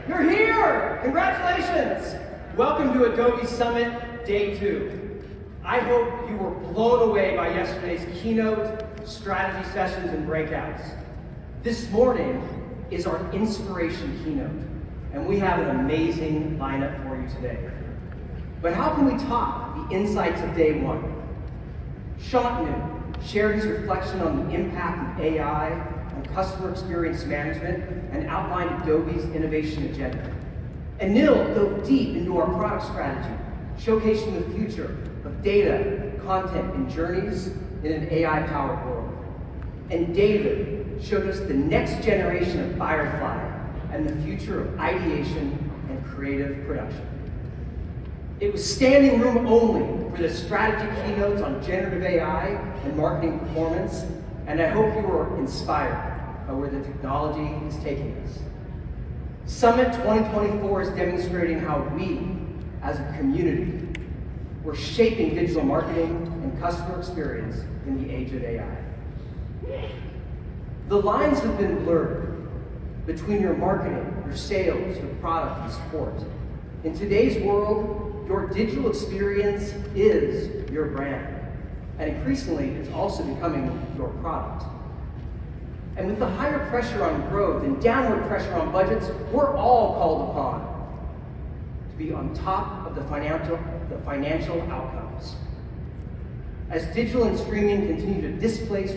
You're here! Congratulations! Welcome to Adobe Summit Day 2. I hope you were blown away by yesterday's keynote, strategy sessions, and breakouts. This morning is our Inspiration Keynote, and we have an amazing lineup for you today. But how can we top the insights of Day 1? Shantanu shared his reflection on the impact of AI on customer experience management and outlined Adobe's innovation agenda. Anil dove deep into our product strategy, showcasing the future of data, content, and journeys in an AI-powered world. And David showed us the next generation of Firefly and the future of ideation and creative production. It was standing room only for the strategy keynotes on generative AI and marketing performance, and I hope you were inspired by where the technology is taking us. Summit 2024 is demonstrating how we, as a community, we're shaping digital marketing and customer experience in the age of AI. The lines have been blurred between your marketing, your sales, your product, and support. In today's world, your digital experience is your brand. And increasingly, it's also becoming your product. And with the higher pressure on growth and downward pressure on budgets, we're all called upon to be on top of the financial outcomes. As digital and streaming continue to displace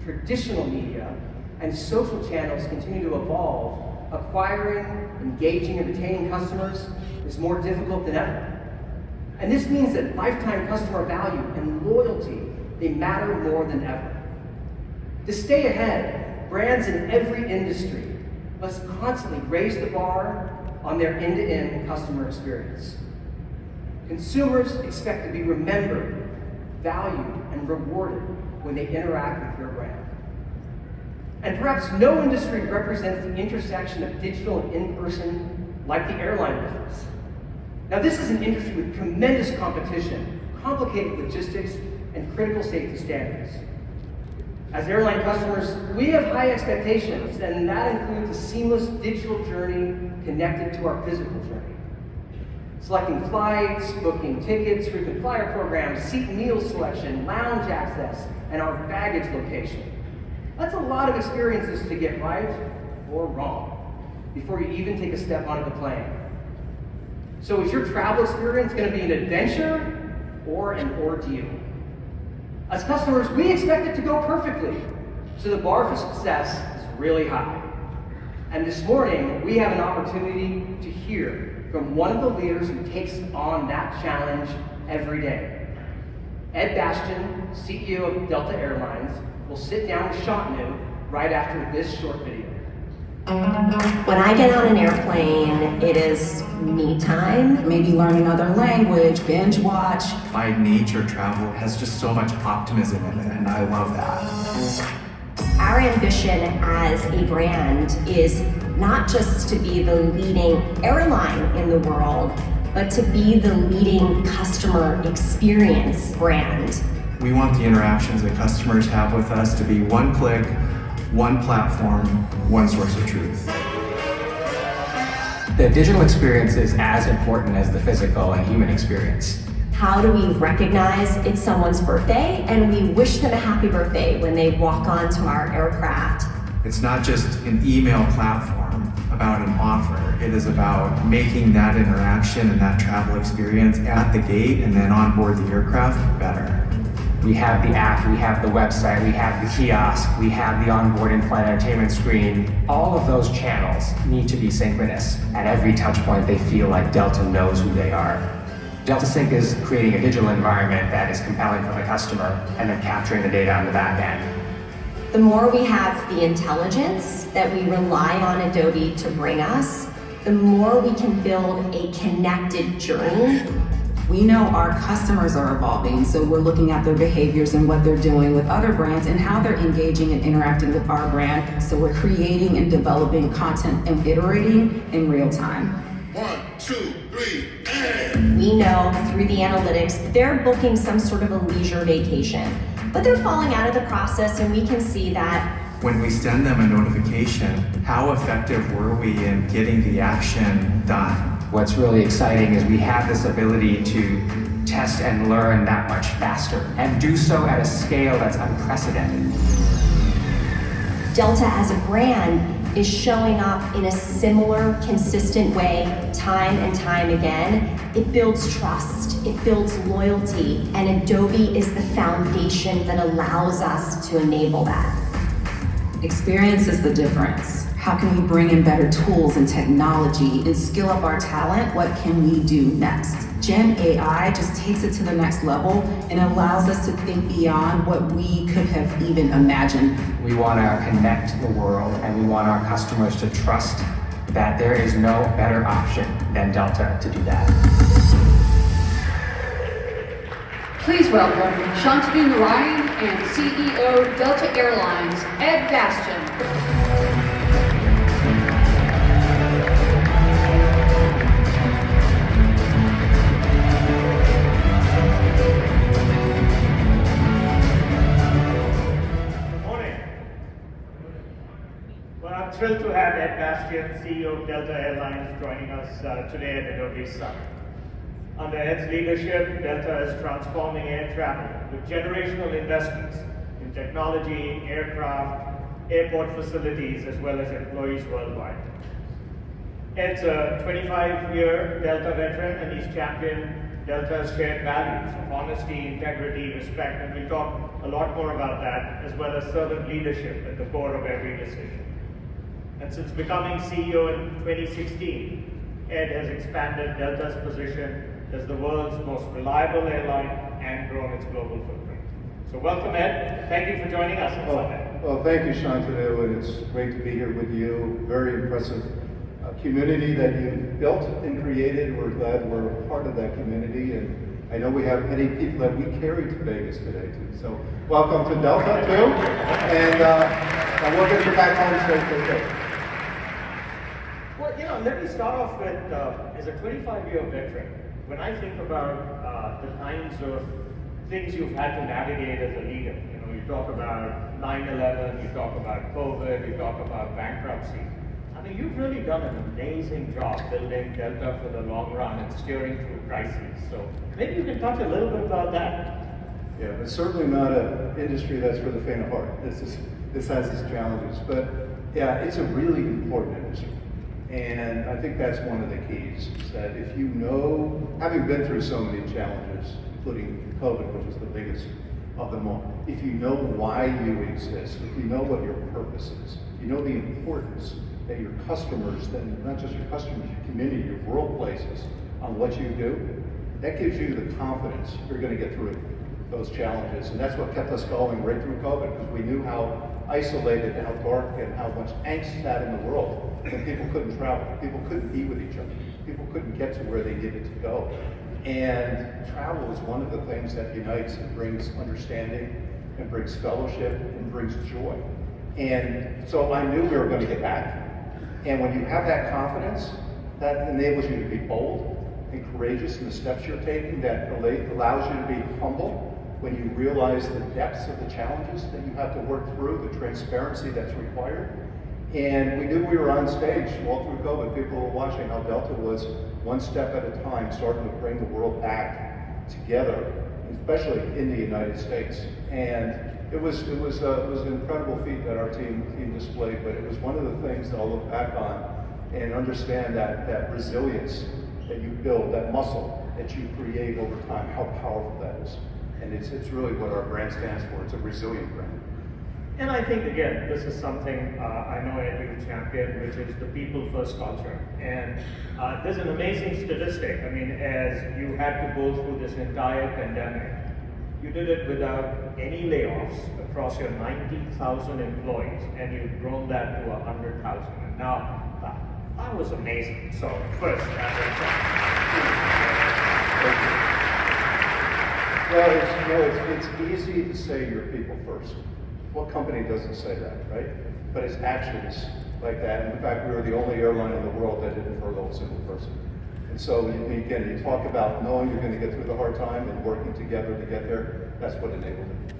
traditional media and social channels continue to evolve, acquiring, engaging, and retaining customers is more difficult than ever. And this means that lifetime customer value and loyalty, they matter more than ever. To stay ahead, brands in every industry must constantly raise the bar on their end-to-end customer experience. Consumers expect to be remembered, valued, and rewarded when they interact with your brand. And perhaps no industry represents the intersection of digital and in-person like the airline business. Now, this is an industry with tremendous competition, complicated logistics, and critical safety standards. As airline customers, we have high expectations, and that includes a seamless digital journey connected to our physical journey. Selecting flights, booking tickets, frequent flyer programs, seat and meal selection, lounge access, and our baggage location. That's a lot of experiences to get right or wrong before you even take a step onto the plane. So is your travel experience going to be an adventure or an ordeal? As customers, we expect it to go perfectly, so the bar for success is really high. And this morning, we have an opportunity to hear from one of the leaders who takes on that challenge every day. Ed Bastian, CEO of Delta Airlines, will sit down with Shantanu right after this short video. When I get on an airplane, it is me time. Maybe learn another language, binge watch. By nature, travel has just so much optimism in it, and I love that. Our ambition as a brand is not just to be the leading airline in the world, but to be the leading customer experience brand. We want the interactions that customers have with us to be one click, one platform, one source of truth. The digital experience is as important as the physical and human experience. How do we recognize it's someone's birthday and we wish them a happy birthday when they walk onto our aircraft? It's not just an email platform about an offer. It is about making that interaction and that travel experience at the gate and then on board the aircraft better. We have the app, we have the website, we have the kiosk, we have the onboard in-flight entertainment screen. All of those channels need to be synchronous. At every touch point, they feel like Delta knows who they are. Delta Sync is creating a digital environment that is compelling for the customer and then capturing the data on the back end. The more we have the intelligence that we rely on Adobe to bring us, the more we can build a connected journey. We know our customers are evolving, so we're looking at their behaviors and what they're doing with other brands and how they're engaging and interacting with our brand. So we're creating and developing content and iterating in real time. 1, 2, 3, and... We know through the analytics that they're booking some sort of a leisure vacation, but they're falling out of the process, and we can see that when we send them a notification, how effective were we in getting the action done? What's really exciting is we have this ability to test and learn that much faster and do so at a scale that's unprecedented. Delta as a brand is showing up in a similar, consistent way time and time again. It builds trust, it builds loyalty, and Adobe is the foundation that allows us to enable that. Experience is the difference. How can we bring in better tools and technology and skill up our talent? What can we do next? Gen AI just takes it to the next level and allows us to think beyond what we could have even imagined. We want to connect the world, and we want our customers to trust that there is no better option than Delta to do that. Please welcome Shantanu Narayan and CEO Delta Airlines, Ed Bastian. I'm thrilled to have Ed Bastian, CEO of Delta Airlines, joining us today at Adobe Summit. Under Ed's leadership, Delta is transforming air travel with generational investments in technology, aircraft, airport facilities, as well as employees worldwide. Ed's a 25-year Delta veteran, and he's championed Delta's shared values of honesty, integrity, respect, and we'll talk a lot more about that, as well as servant leadership at the core of every decision. And since becoming CEO in 2016, Ed has expanded Delta's position as the world's most reliable airline and grown its global footprint. So welcome, Ed. Thank you for joining us. Well, thank you, Shantanu, and it's great to be here with you. Very impressive community that you've built and created. We're glad we're a part of that community, and I know we have many people that we carry to Vegas today, too. So welcome to Delta, too, and we'll get you back home safely. Well, let me start off with, as a 25-year veteran, when I think about the kinds of things you've had to navigate as a leader, you talk about 9/11, you talk about COVID, you talk about bankruptcy. I mean, you've really done an amazing job building Delta for the long run and steering through crises. So maybe you can talk a little bit about that. Yeah, it's certainly not an industry that's for the faint of heart. This has its challenges, but yeah, it's a really important industry. And I think that's one of the keys, is that if you know, having been through so many challenges, including COVID, which was the biggest of them all, if you know why you exist, if you know what your purpose is, you know the importance that your customers, then not just your customers, your community, your world places on what you do, that gives you the confidence you're going to get through those challenges. And that's what kept us going right through COVID, because we knew how isolated and how dark and how much angst had in the world. And people couldn't travel, people couldn't be with each other, people couldn't get to where they needed to go. And travel is one of the things that unites and brings understanding and brings fellowship and brings joy. And so I knew we were going to get back. And when you have that confidence, that enables you to be bold and courageous in the steps you're taking, that allows you to be humble when you realize the depths of the challenges that you have to work through, the transparency that's required. And we knew we were on stage all through COVID. People were watching how Delta was one step at a time starting to bring the world back together, especially in the United States. And it was an incredible feat that our team displayed, but it was one of the things that I'll look back on and understand that resilience that you build, that muscle that you create over time, how powerful that is. And it's really what our brand stands for. It's a resilient brand. And I think, again, this is something I know Ed will champion, which is the people-first culture. And there's an amazing statistic. I mean, as you had to go through this entire pandemic, you did it without any layoffs across your 90,000 employees, and you've grown that to 100,000. And now, that was amazing. So, first, well, it's easy to say your people first. What company doesn't say that, right? But it's actions like that. And in fact, we were the only airline in the world that didn't furlough a single person. And so, again, you talk about knowing you're going to get through the hard time and working together to get there. That's what enabled it.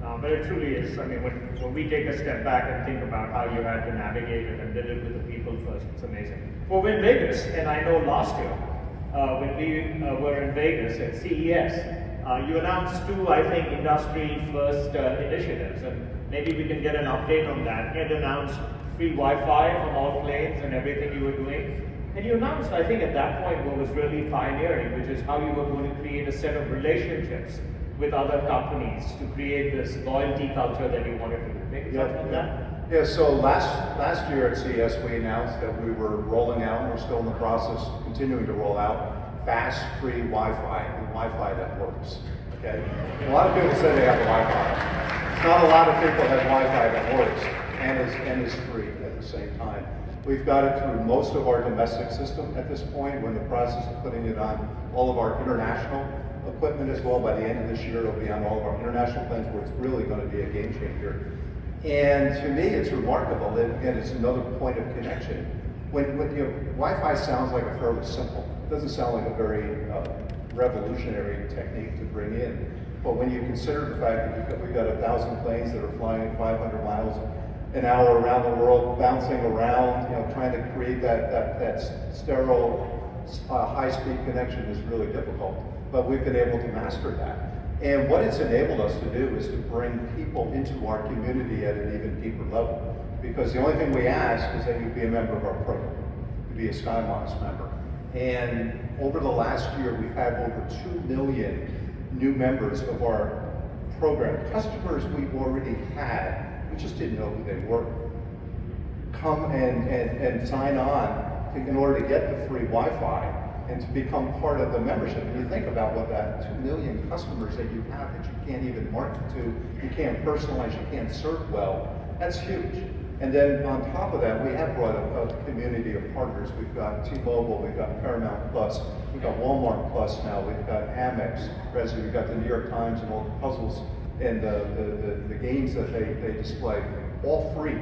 But it truly is. I mean, when we take a step back and think about how you had to navigate it and did it with the people first, it's amazing. Well, we're in Vegas, and I know last year, when we were in Vegas at CES, you announced two, I think, industry-first initiatives, and maybe we can get an update on that. You had announced free Wi-Fi on all planes and everything you were doing. And you announced, I think at that point, what was really pioneering, which is how you were going to create a set of relationships with other companies to create this loyalty culture that you wanted to do. Maybe touch on that? Yeah, so last year at CES, we announced that we were rolling out, and we're still in the process, continuing to roll out, fast, free Wi-Fi, and Wi-Fi that works, okay? And a lot of people say they have Wi-Fi. It's not a lot of people have Wi-Fi that works and is free at the same time. We've got it through most of our domestic system at this point. We're in the process of putting it on all of our international equipment as well. By the end of this year, it'll be on all of our international planes, where it's really going to be a game changer. And to me, it's remarkable that, again, it's another point of connection. When you know, Wi-Fi sounds like a fairly simple. It doesn't sound like a very revolutionary technique to bring in. But when you consider the fact that we've got 1,000 planes that are flying at 500 miles an hour around the world, bouncing around, you know, trying to create that sterile, high-speed connection is really difficult. But we've been able to master that. And what it's enabled us to do is to bring people into our community at an even deeper level. Because the only thing we ask is that you be a member of our program, to be a SkyMiles member. And over the last year, we've had over 2 million new members of our program. Customers we've already had, we just didn't know who they were, come and sign on in order to get the free Wi-Fi and to become part of the membership. And you think about what that 2 million customers that you have that you can't even market to, you can't personalize, you can't serve well, that's huge. And then on top of that, we have brought a community of partners. We've got T-Mobile, we've got Paramount Plus, we've got Walmart Plus now, we've got Amex, we've got the New York Times and all the puzzles and the games that they display, all free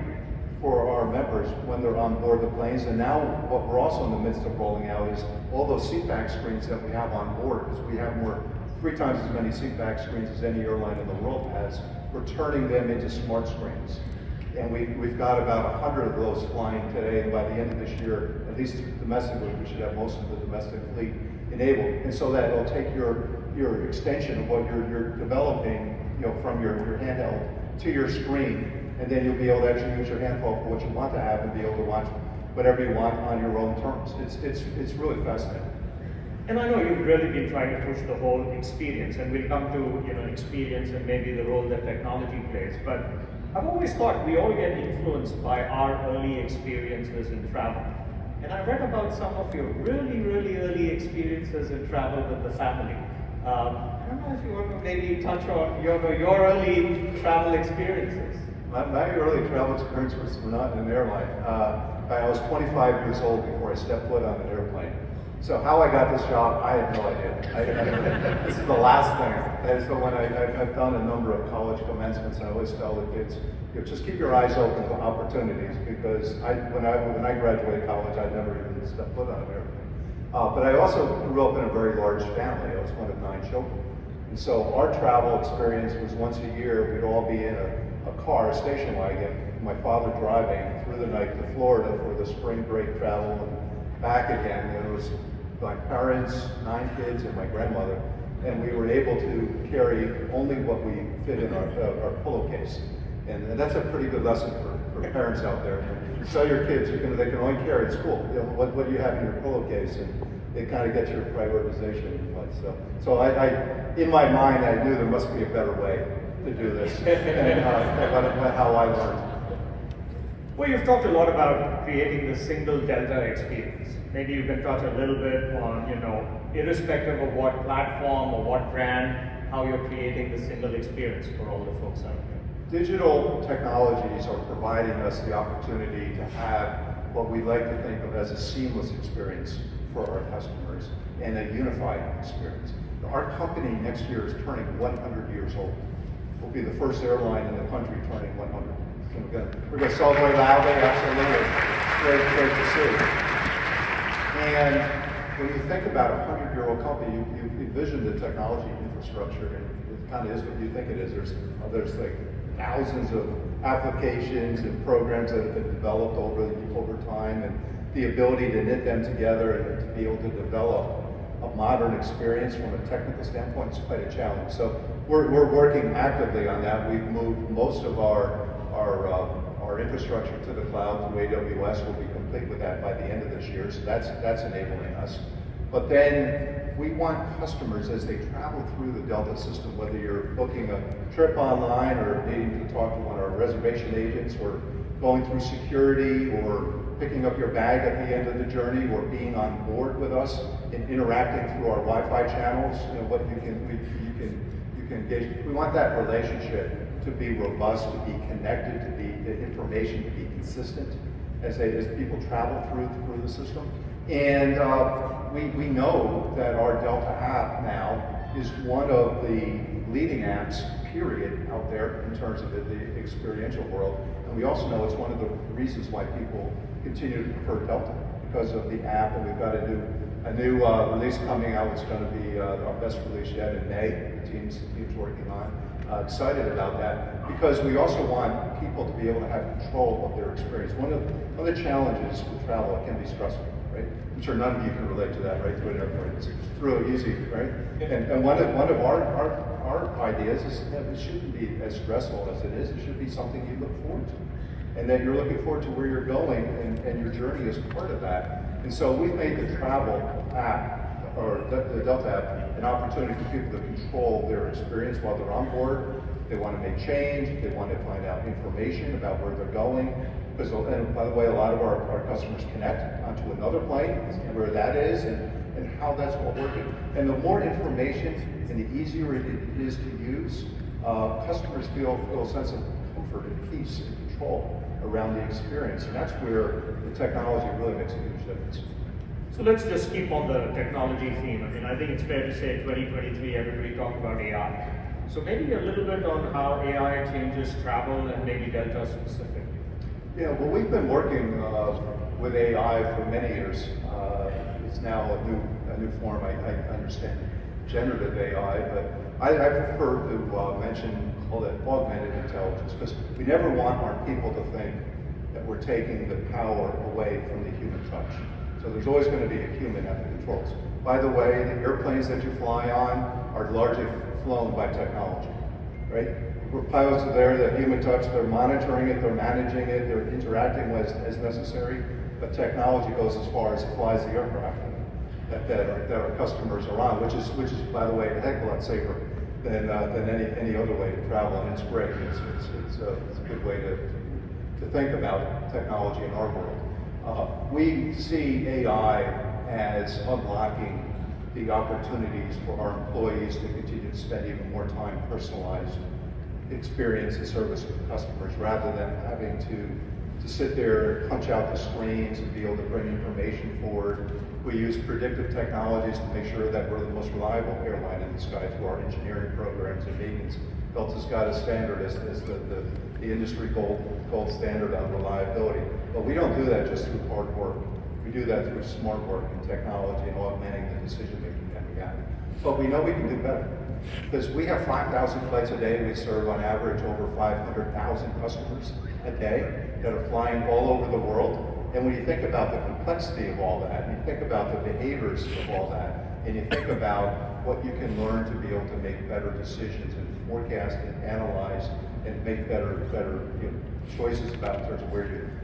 for our members when they're on board the planes. And now what we're also in the midst of rolling out is all those seatback screens that we have on board, because we have 3 times as many seatback screens as any airline in the world has. We're turning them into smart screens. And we've got about 100 of those flying today, and by the end of this year, at least domestically, we should have most of the domestic fleet enabled. And so that it'll take your extension of what you're developing, you know, from your handheld to your screen, and then you'll be able to actually use your handheld for what you want to have and be able to watch whatever you want on your own terms. It's really fascinating. And I know you've really been trying to push the whole experience, and we'll come to experience and maybe the role that technology plays. But I've always thought we all get influenced by our early experiences in travel. And I read about some of your really, really early experiences in travel with the family. I don't know if you want to maybe touch on your early travel experiences. My early travel experience was not in an airline. I was 25 years old before I stepped foot on an airplane. So how I got this job, I have no idea. This is the last thing. And so when I've done a number of college commencements, I always tell the kids, just keep your eyes open to opportunities, because when I graduated college, I'd never even stepped foot on an airplane. But I also grew up in a very large family. I was one of 9 children. And so our travel experience was once a year, we'd all be in a car, a station wagon, my father driving through the night to Florida for the spring break travel and back again. And it was my parents, 9 kids, and my grandmother. And we were able to carry only what we fit in our pillowcase. And that's a pretty good lesson for parents out there. You tell your kids they can only carry at school. What do you have in your pillowcase? And it kind of gets your prioritization in place. So I in my mind, I knew there must be a better way to do this, and how I learned. Well, you've talked a lot about creating the single Delta experience. Maybe you can touch a little bit on, irrespective of what platform or what brand, how you're creating the single experience for all the folks out there. Digital technologies are providing us the opportunity to have what we like to think of as a seamless experience for our customers and a unified experience. Our company next year is turning 100 years old. We'll be the first airline in the country turning 100. We're going to celebrate loudly, absolutely. Great to see. And when you think about a 100-year-old company, you envision the technology infrastructure, and it kind of is what you think it is. There's like thousands of applications and programs that have been developed over time, and the ability to knit them together and to be able to develop a modern experience from a technical standpoint is quite a challenge. So we're working actively on that. We've moved most of our infrastructure to the cloud through AWS. We'll be complete with that by the end of this year, so that's enabling us. But then we want customers, as they travel through the Delta system, whether you're booking a trip online or needing to talk to one of our reservation agents, or going through security, or picking up your bag at the end of the journey, or being on board with us and interacting through our Wi-Fi channels, what you can engage. We want that relationship to be robust, to be connected, to be the information to be consistent as people travel through the system. And we know that our Delta app now is one of the leading apps, period, out there in terms of the experiential world. And we also know it's one of the reasons why people continue to prefer Delta, because of the app. And we've got a new release coming out. It's going to be our best release yet in May. The team's working on. Excited about that, because we also want people to be able to have control of their experience. One of the challenges with travel, it can be stressful, right? I'm sure none of you can relate to that, right? Through an airport, it's really easy, right? And one of our ideas is that it shouldn't be as stressful as it is. It should be something you look forward to, and that you're looking forward to where you're going, and your journey is part of that. And so we've made the travel app, or the Delta app, an opportunity for people to control their experience while they're on board. They want to make change, they want to find out information about where they're going. Because, and by the way, a lot of our customers connect onto another plane, and where that is, and how that's all working. And the more information and the easier it is to use, customers feel a sense of comfort and peace and control around the experience. And that's where the technology really makes a huge difference. So let's just keep on the technology theme. I mean, I think it's fair to say 2023, everybody talk about AI. So maybe a little bit on how AI changes travel and maybe Delta specifically. Yeah, well, we've been working with AI for many years. It's now a new form. I understand generative AI, but I prefer to call it augmented intelligence, because we never want our people to think that we're taking the power away from the human touch. So there's always going to be a human at the controls. By the way, the airplanes that you fly on are largely flown by technology, right? Where pilots are there, the human touch, they're monitoring it, they're managing it, they're interacting with as necessary, but technology goes as far as it flies the aircraft that our customers are on, which is, by the way, a heck of a lot safer than any other way to travel, and it's great. It's a good way to think about technology in our world. We see AI as unlocking the opportunities for our employees to continue to spend even more time personalized experience and service with customers, rather than having to sit there and punch out the screens and be able to bring information forward. We use predictive technologies to make sure that we're the most reliable airline in the sky through our engineering programs and maintenance. Delta's got a standard as the industry gold standard on reliability. But we don't do that just through hard work. We do that through smart work and technology and augmenting the decision making that we have. But we know we can do better, because we have 5,000 flights a day. We serve on average over 500,000 customers a day that are flying all over the world. And when you think about the complexity of all that, and you think about the behaviors of all that, and you think about what you can learn to be able to make better decisions and forecast and analyze and make better choices about in terms of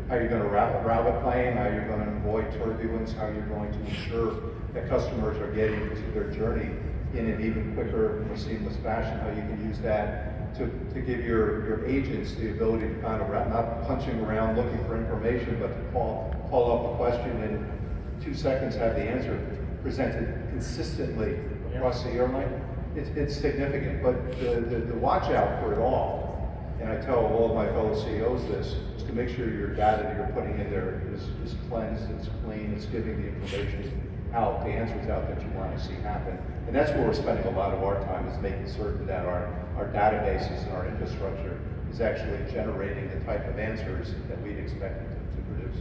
how you're going to route a plane, how you're going to avoid turbulence, how you're going to ensure that customers are getting to their journey in an even quicker, more seamless fashion, how you can use that to give your agents the ability to kind of not punching around looking for information, but to call up a question and in 2 seconds have the answer presented consistently across the airline. It's significant, but the watch out for it all, and I tell all of my fellow CEOs this, is to make sure your data that you're putting in there is cleansed, it's clean, it's giving the information out, the answers out that you want to see happen. And that's where we're spending a lot of our time, is making certain that our databases and our infrastructure is actually generating the type of answers that we'd expect it to produce.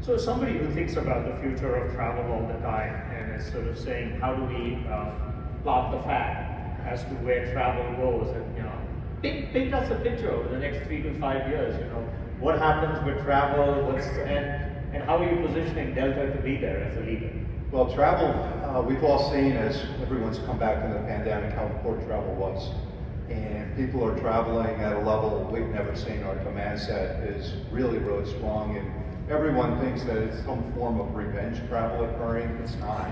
So somebody who thinks about the future of travel all the time and is sort of saying, how do we plot the fact as to where travel goes, and paint us a picture over the next 3 to 5 years. What happens with travel? And how are you positioning Delta to be there as a leader? Well, travel, we've all seen as everyone's come back from the pandemic how important travel was. And people are traveling at a level we've never seen. Our demand set is really, really strong. And everyone thinks that it's some form of revenge travel occurring. It's not.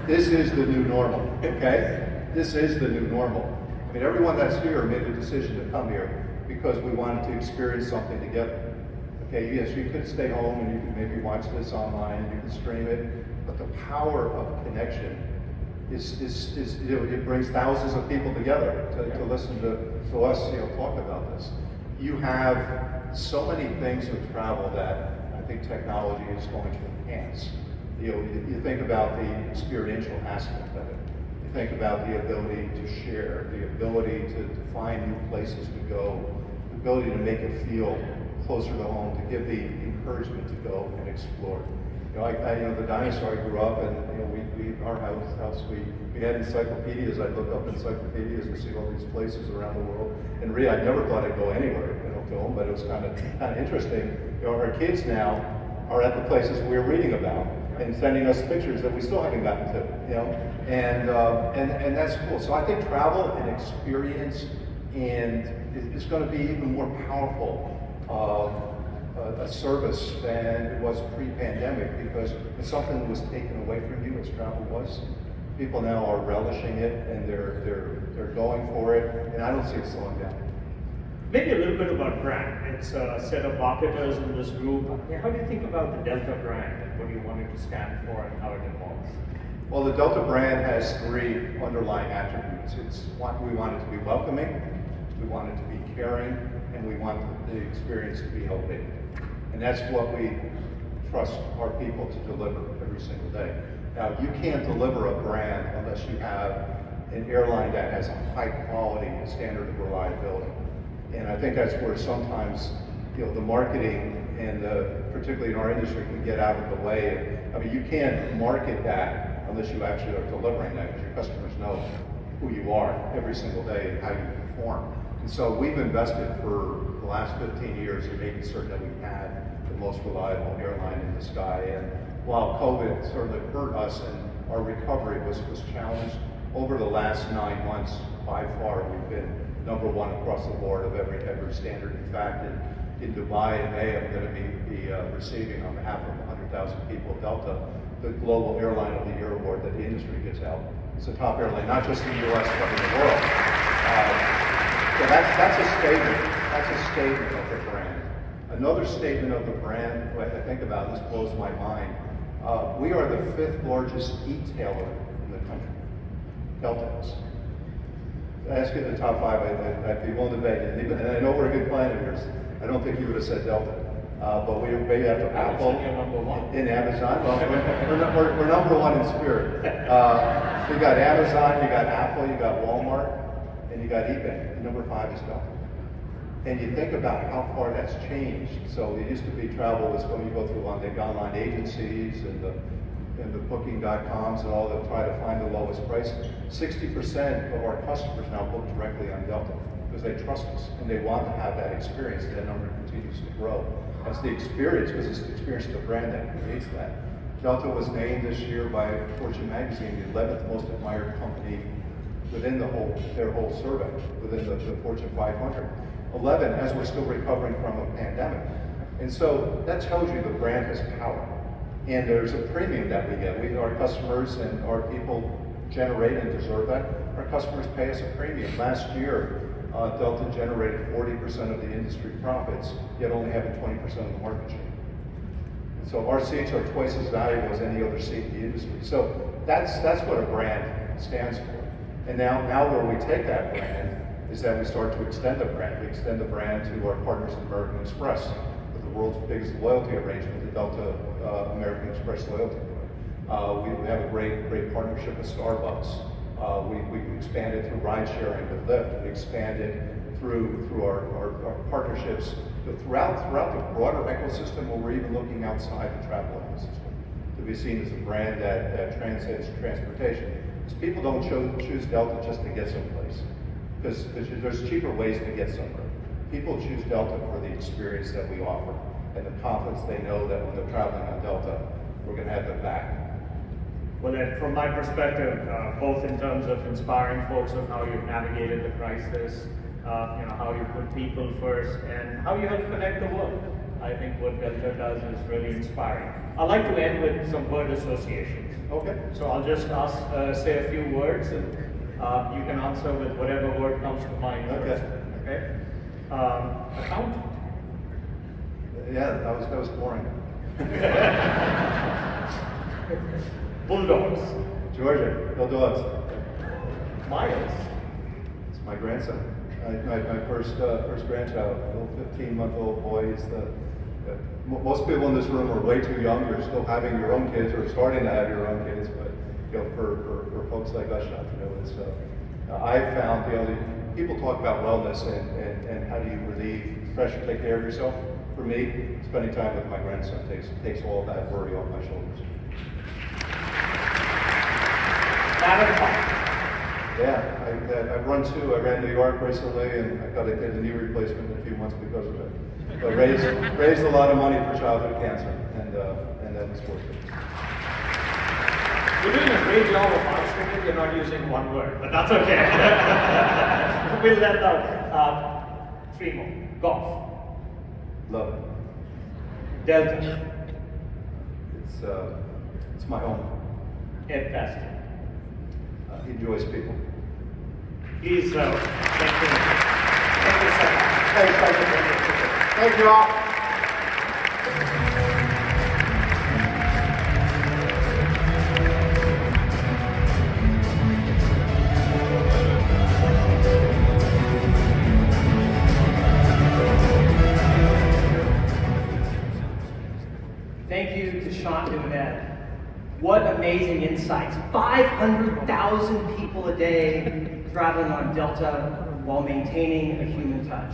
This is the new normal, okay? This is the new normal. I mean, everyone that's here made a decision to come here because we wanted to experience something together. Okay, yes, you could stay home and you could maybe watch this online, you can stream it, but the power of connection is it brings thousands of people together to listen to us, talk about this. You have so many things with travel that I think technology is going to enhance. You think about the experiential aspect of it. You think about the ability to share, the ability to find new places to go, the ability to make it feel closer to home, to give the encouragement to go and explore. The dinosaur I grew up in, our house, we had encyclopedias. I'd look up encyclopedias and see all these places around the world. And really, I never thought I'd go anywhere, film, but it was kind of interesting. Our kids now are at the places we're reading about and sending us pictures that we still haven't gotten to, and that's cool. So I think travel and experience is going to be even more powerful a service than it was pre-pandemic, because if something was taken away from you as travel was, people now are relishing it and they're going for it, and I don't see it slowing down. Maybe a little bit about brand. It's a set of marketers in this group. How do you think about the Delta brand and what do you want it to stand for and how it evolves? Well, the Delta brand has 3 underlying attributes. We want it to be welcoming, we want it to be caring, and we want the experience to be elevated. And that's what we trust our people to deliver every single day. Now, you can't deliver a brand unless you have an airline that has a high quality standard of reliability. And I think that's where sometimes, the marketing and particularly in our industry can get out of the way. I mean, you can't market that unless you actually are delivering that, because your customers know who you are every single day and how you perform. And so we've invested for the last 15 years in making certain that we've had the most reliable airline in the sky. And while COVID certainly hurt us and our recovery was challenged, over the last 9 months, by far, we've been #1 across the board of every standard. In fact, in Dubai in May, I'm going to be receiving on behalf of 100,000 people Delta, the Global Airline of the Year award that the industry gives out. It's a top airline, not just in the U.S., but in the world. So that's a statement. That's a statement of the brand. Another statement of the brand, what I think about, and this blows my mind, we are the 5th largest e-tailer in the country. Delta is. Ask you the top 5, I'd be willing to bet. And I know we're a good client of yours. I don't think you would have said Delta. But we maybe have to Apple in Amazon. Well, we're #1 in spirit. You got Amazon, you got Apple, you got Walmart, and you got eBay. And #5 is Delta. And you think about how far that's changed. So it used to be travel was when you go through the online agencies and the booking.coms and all that try to find the lowest price. 60% of our customers now book directly on Delta because they trust us and they want to have that experience. That number continues to grow. That's the experience, because it's the experience of the brand that creates that. Delta was named this year by Fortune magazine the 11th most admired company within their whole survey, within the Fortune 500. 11, as we're still recovering from a pandemic. And so that tells you the brand has power. And there's a premium that we get. Our customers and our people generate and deserve that. Our customers pay us a premium. Last year, Delta generated 40% of the industry profits, yet only having 20% of the market share. And so our seats are twice as valuable as any other seat in the industry. So that's what a brand stands for. And now where we take that brand is that we start to extend the brand. We extend the brand to our partners at American Express, with the world's biggest loyalty arrangement, the Delta American Express loyalty. We have a great partnership with Starbucks. We expanded through ride sharing with Lyft. We expanded through our partnerships, but throughout the broader ecosystem, where we're even looking outside the travel ecosystem, to be seen as a brand that transcends transportation. Because people don't choose Delta just to get someplace, because there's cheaper ways to get somewhere. People choose Delta for the experience that we offer and the confidence they know that when they're traveling on Delta, we're going to have them back. Well, Ed, from my perspective, both in terms of inspiring folks of how you've navigated the crisis, how you put people first, and how you help connect the world, I think what Delta does is really inspiring. I'd like to end with some word associations. Okay. So I'll just say a few words, and you can answer with whatever word comes to mind first. Okay. Accountant. Yeah, that was boring. Bulldogs. Georgia, no dogs. Miles. It's my grandson. My first grandchild, a little 15-month-old boy. Most people in this room are way too young. You're still having your own kids or starting to have your own kids, but for folks like us, it's I've found people talk about wellness and how do you relieve pressure, take care of yourself. For me, spending time with my grandson takes all that worry off my shoulders. Yeah, I've run two. I ran New York recently, and I got to get a knee replacement in a few months because of it. But raised a lot of money for childhood cancer, and that was worth it. You're doing a great job of answering it. You're not using one word, but that's okay. We'll let that. Three more. Golf. Love it. Delta. It's my home. Ed Bastian. He enjoys people. He's thank you. Thank you so much. Thank you all. Thank you to Shantanu and Ed. What amazing insights. 500,000 people a day traveling on Delta while maintaining a human touch.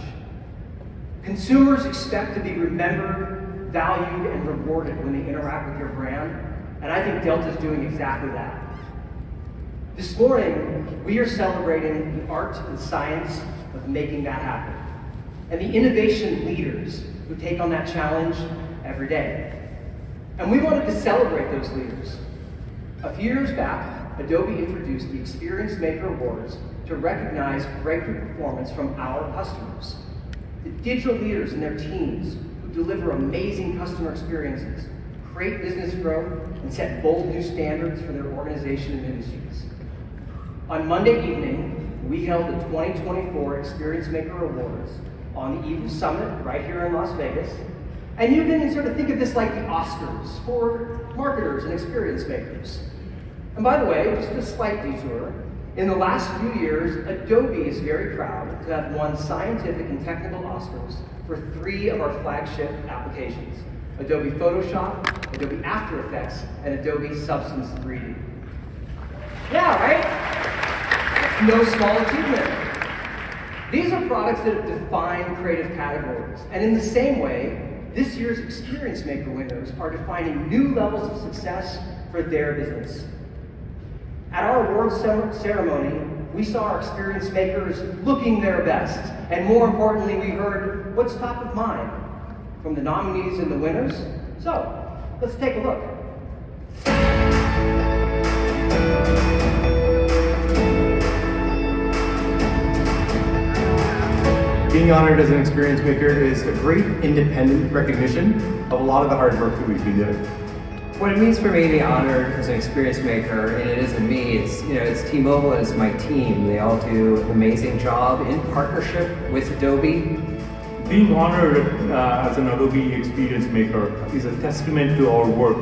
Consumers expect to be remembered, valued, and rewarded when they interact with your brand, and I think Delta is doing exactly that. This morning, we are celebrating the art and science of making that happen, and the innovation leaders who take on that challenge every day. And we wanted to celebrate those leaders. A few years back, Adobe introduced the Experience Maker Awards to recognize breakthrough performance from our customers. The digital leaders and their teams who deliver amazing customer experiences, create business growth, and set bold new standards for their organization and industries. On Monday evening, we held the 2024 Experience Maker Awards on the eve of Summit right here in Las Vegas. And you can sort of think of this like the Oscars for marketers and experience makers. And by the way, just a slight detour, in the last few years, Adobe is very proud to have won scientific and technical Oscars for 3 of our flagship applications: Adobe Photoshop, Adobe After Effects, and Adobe Substance 3D. Yeah, right? No small achievement. These are products that have defined creative categories, and in the same way, this year's Experience Maker winners are defining new levels of success for their business. At our awards ceremony, we saw our Experience Makers looking their best, and more importantly, we heard what's top of mind from the nominees and the winners. So, let's take a look. Being honored as an experience maker is a great independent recognition of a lot of the hard work that we've been doing. What it means for me to be honored as an experience maker, and it isn't me, it's T-Mobile, it's my team. They all do an amazing job in partnership with Adobe. Being honored as an Adobe experience maker is a testament to our work.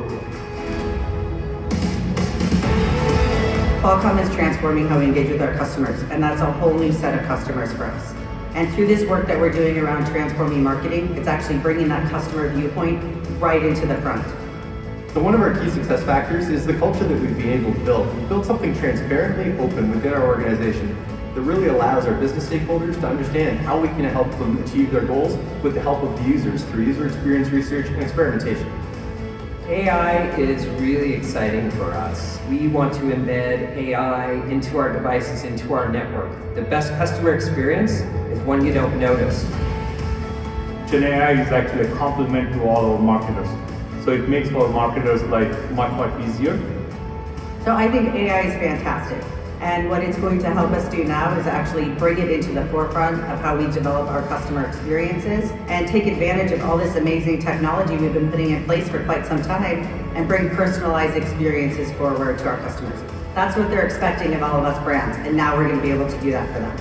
Qualcomm is transforming how we engage with our customers, and that's a whole new set of customers for us. And through this work that we're doing around transforming marketing, it's actually bringing that customer viewpoint right into the front. So one of our key success factors is the culture that we've been able to build. We've built something transparently open within our organization. that really allows our business stakeholders to understand how we can help them achieve their goals with the help of the users through user experience research and experimentation. AI is really exciting for us. We want to embed AI into our devices, into our network. The best customer experience is one you don't notice. Gen AI is actually a complement to all our marketers. So it makes our marketers' life much easier. So I think AI is fantastic. And what it's going to help us do now is actually bring it into the forefront of how we develop our customer experiences and take advantage of all this amazing technology we've been putting in place for quite some time and bring personalized experiences forward to our customers. That's what they're expecting of all of us brands, and now we're going to be able to do that for them.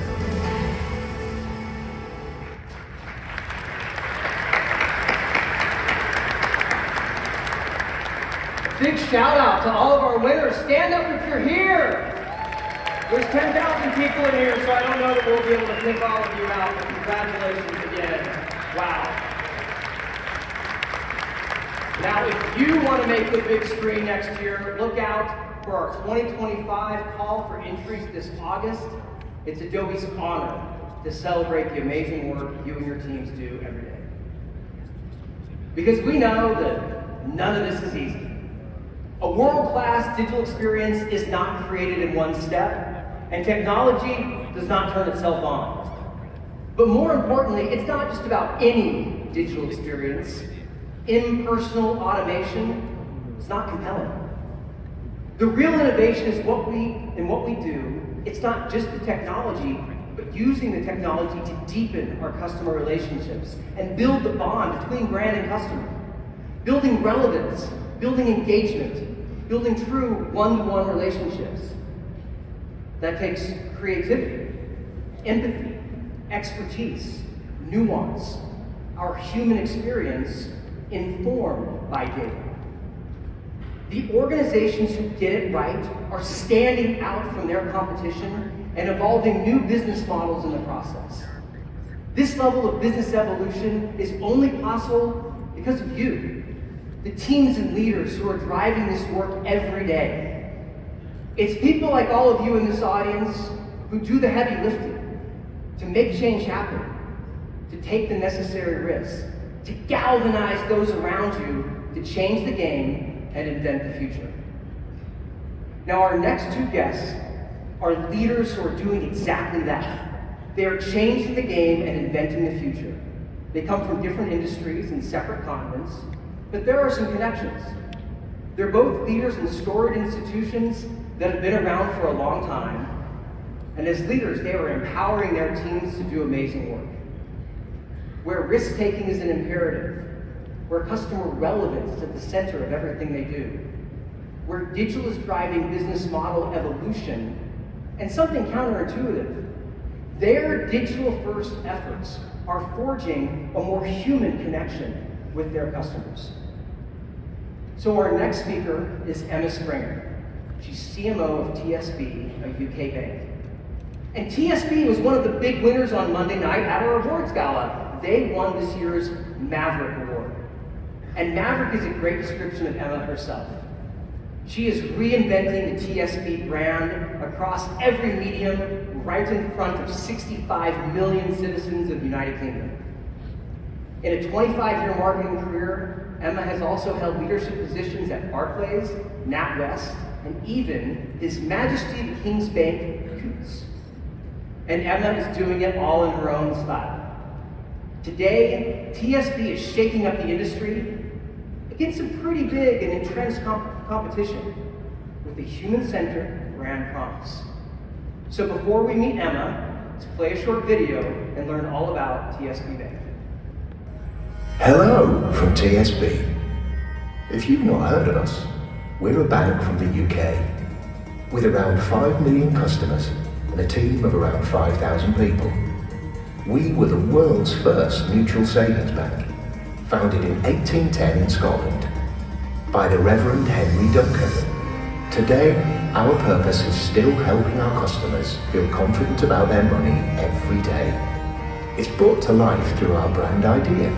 Big shout out to all of our winners. Stand up if you're here. There's 10,000 people in here, so I don't know that we'll be able to pick all of you out, but congratulations again. Wow. Now, if you want to make the big screen next year, look out for our 2025 call for entries this August. It's Adobe's honor to celebrate the amazing work you and your teams do every day. Because we know that none of this is easy. A world-class digital experience is not created in one step, and technology does not turn itself on. But more importantly, it's not just about any digital experience. Impersonal automation is not compelling. The real innovation is what we do. It's not just the technology, but using the technology to deepen our customer relationships and build the bond between brand and customer. Building relevance, building engagement, building true one-to-one relationships. That takes creativity, empathy, expertise, nuance, our human experience informed by data. The organizations who get it right are standing out from their competition and evolving new business models in the process. This level of business evolution is only possible because of you, the teams and leaders who are driving this work every day. It's people like all of you in this audience who do the heavy lifting to make change happen, to take the necessary risks, to galvanize those around you to change the game and invent the future. Now, our next two guests are leaders who are doing exactly that. They are changing the game and inventing the future. They come from different industries and separate continents, but there are some connections. They're both leaders in storied institutions that have been around for a long time, and as leaders, they are empowering their teams to do amazing work. Where risk-taking is an imperative, where customer relevance is at the center of everything they do, where digital is driving business model evolution, and something counterintuitive. Their digital-first efforts are forging a more human connection with their customers. So our next speaker is Emma Springer. She's CMO of TSB, a UK bank. And TSB was one of the big winners on Monday night at our awards gala. They won this year's Maverick Award. And Maverick is a great description of Emma herself. She is reinventing the TSB brand across every medium, right in front of 65 million citizens of the United Kingdom. In a 25-year marketing career, Emma has also held leadership positions at Barclays, NatWest, and even His Majesty the King's Bank, Coots. And Emma is doing it all in her own style. Today, TSB is shaking up the industry against some pretty big and entrenched competition with a human-centered brand promise. So before we meet Emma, let's play a short video and learn all about TSB Bank. Hello from TSB. If you've not heard of us, we're a bank from the UK with around 5 million customers and a team of around 5,000 people. We were the world's first mutual savings bank, founded in 1810 in Scotland by the Reverend Henry Duncan. Today, our purpose is still helping our customers feel confident about their money every day. It's brought to life through our brand idea,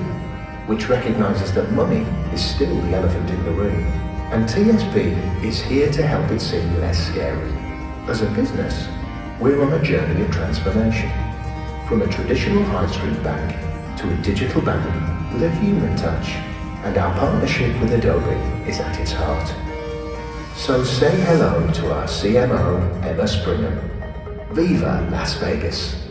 which recognizes that money is still the elephant in the room, and TSB is here to help it seem less scary. As a business, We're on a journey of transformation, from a traditional high street bank to a digital bank with a human touch, and our partnership with Adobe is at its heart. So say hello to our CMO, Emma Springham. Viva Las Vegas!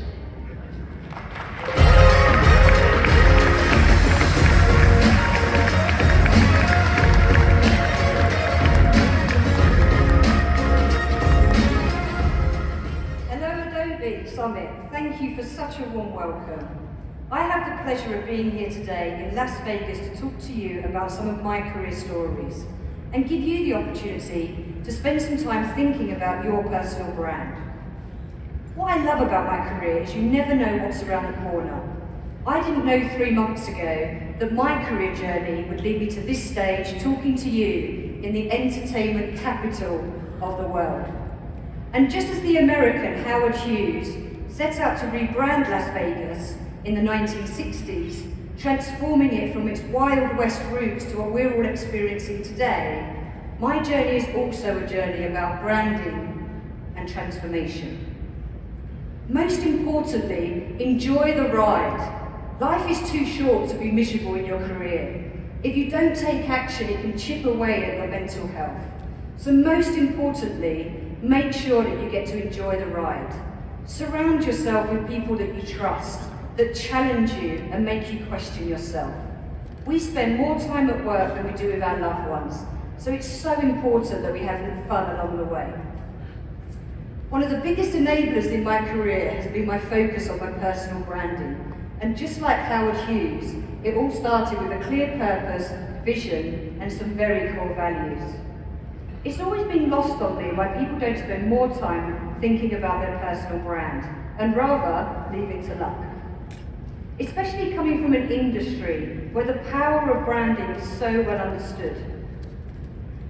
Summit. Thank you for such a warm welcome. I have the pleasure of being here today in Las Vegas to talk to you about some of my career stories and give you the opportunity to spend some time thinking about your personal brand. What I love about my career is you never know what's around the corner. I didn't know 3 months ago that my career journey would lead me to this stage talking to you in the entertainment capital of the world. And just as the American Howard Hughes set out to rebrand Las Vegas in the 1960s, transforming it from its Wild West roots to what we're all experiencing today, my journey is also a journey about branding and transformation. Most importantly, enjoy the ride. Life is too short to be miserable in your career. If you don't take action, it can chip away at your mental health. So most importantly, make sure that you get to enjoy the ride. Surround yourself with people that you trust, that challenge you and make you question yourself. We spend more time at work than we do with our loved ones, so it's so important that we have fun along the way. One of the biggest enablers in my career has been my focus on my personal branding. And just like Howard Hughes, it all started with a clear purpose, vision, and some very core values. It's always been lost on me why people don't spend more time thinking about their personal brand and rather leave it to luck. Especially coming from an industry where the power of branding is so well understood.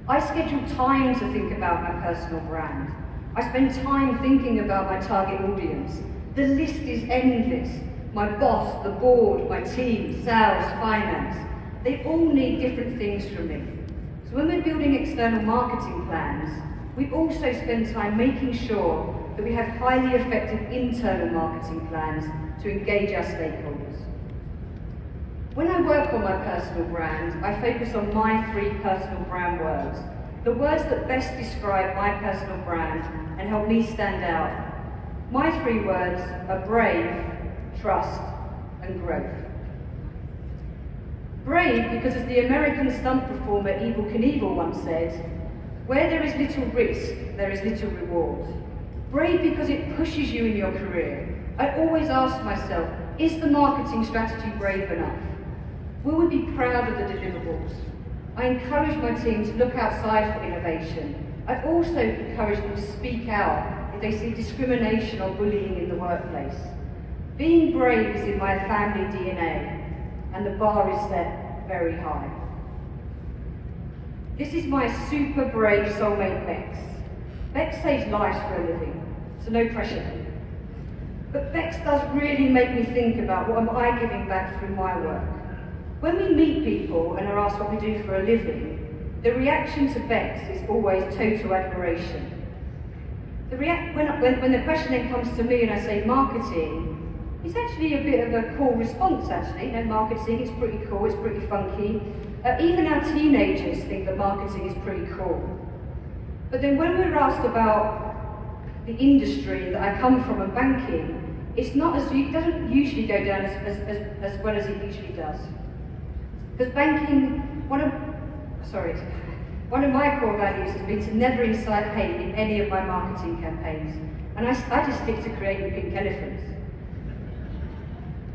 I schedule time to think about my personal brand. I spend time thinking about my target audience. The list is endless. My boss, the board, my team, sales, finance, they all need different things from me. So when we're building external marketing plans, we also spend time making sure that we have highly effective internal marketing plans to engage our stakeholders. When I work on my personal brand, I focus on my 3 personal brand words, the words that best describe my personal brand and help me stand out. My 3 words are brave, trust, and growth. Brave because, as the American stunt performer Evel Knievel once said, where there is little risk, there is little reward. Brave because it pushes you in your career. I always ask myself, is the marketing strategy brave enough? Will we be proud of the deliverables? I encourage my team to look outside for innovation. I also encourage them to speak out if they see discrimination or bullying in the workplace. Being brave is in my family DNA, and the bar is set very high. This is my super brave soulmate, Bex. Bex saves lives for a living, so no pressure. But Bex does really make me think about what am I giving back through my work. When we meet people and are asked what we do for a living, the reaction to Bex is always total admiration. When the question then comes to me and I say marketing, it's actually a bit of a cool response, actually. Marketing is pretty cool, it's pretty funky. Even our teenagers think that marketing is pretty cool. But then when we're asked about the industry that I come from and banking, it doesn't usually go down as well as it usually does. Because banking, one of my core values has been to never incite hate in any of my marketing campaigns. And I just stick to creating pink elephants.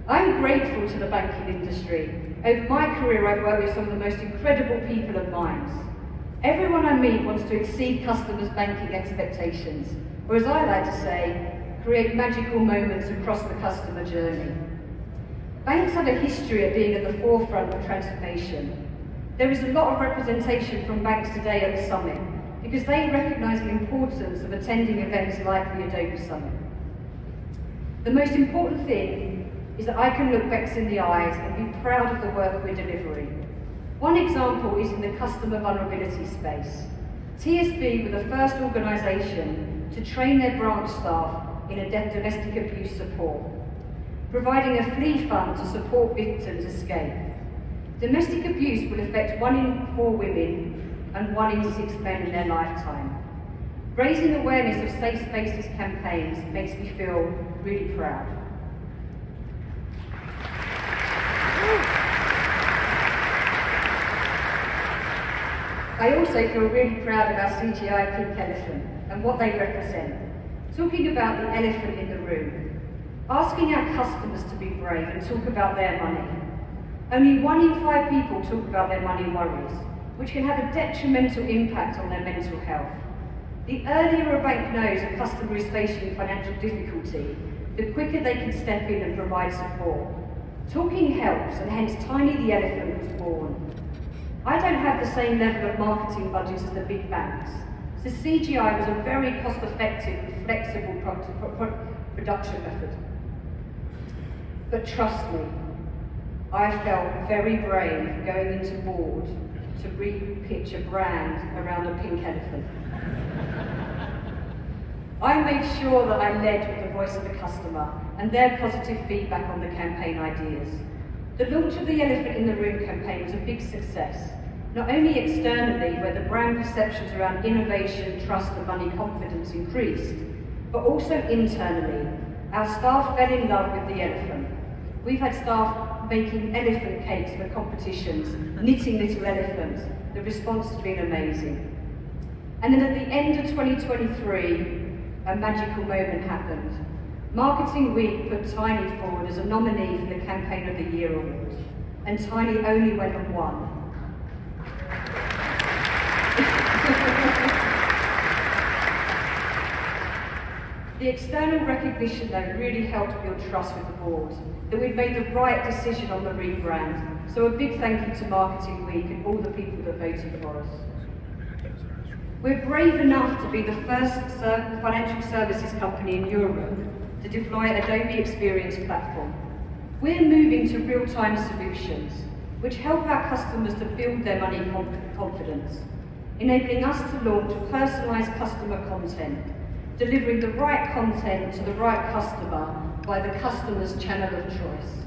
I'm grateful to the banking industry. Over my career, I've worked with some of the most incredible people and minds. Everyone I meet wants to exceed customers' banking expectations, or as I like to say, create magical moments across the customer journey. Banks have a history of being at the forefront of transformation. There is a lot of representation from banks today at the Summit, because they recognise the importance of attending events like the Adobe Summit. The most important thing is that I can look Bex in the eyes and be proud of the work we're delivering. One example is in the customer vulnerability space. TSB were the first organisation to train their branch staff in domestic abuse support, providing a flea fund to support victims escape. Domestic abuse will affect 1 in 4 women and 1 in 6 men in their lifetime. Raising awareness of safe spaces campaigns makes me feel really proud. I also feel really proud of our CGI pink elephant and what they represent. Talking about the elephant in the room, asking our customers to be brave and talk about their money. Only 1 in 5 people talk about their money worries, which can have a detrimental impact on their mental health. The earlier a bank knows a customer is facing financial difficulty, the quicker they can step in and provide support. Talking helps, and hence Tiny the Elephant was born. I don't have the same level of marketing budgets as the big banks, so CGI was a very cost-effective and flexible production method. But trust me, I felt very brave going into board to re-pitch a brand around a pink elephant. I made sure that I led with the voice of the customer and their positive feedback on the campaign ideas. The launch of the Elephant in the Room campaign was a big success, not only externally, where the brand perceptions around innovation, trust and money confidence increased, but also internally. Our staff fell in love with the elephant. We've had staff making elephant cakes for competitions, knitting little elephants. The response has been amazing. And then at the end of 2023, a magical moment happened. Marketing Week put Tiny forward as a nominee for the Campaign of the Year award, and Tiny only went and won. The external recognition though really helped build trust with the board, that we'd made the right decision on the rebrand. So a big thank you to Marketing Week and all the people that voted for us. We're brave enough to be the first financial services company in Europe to deploy Adobe Experience Platform. We're moving to real-time solutions, which help our customers to build their money confidence, enabling us to launch personalized customer content, delivering the right content to the right customer by the customer's channel of choice.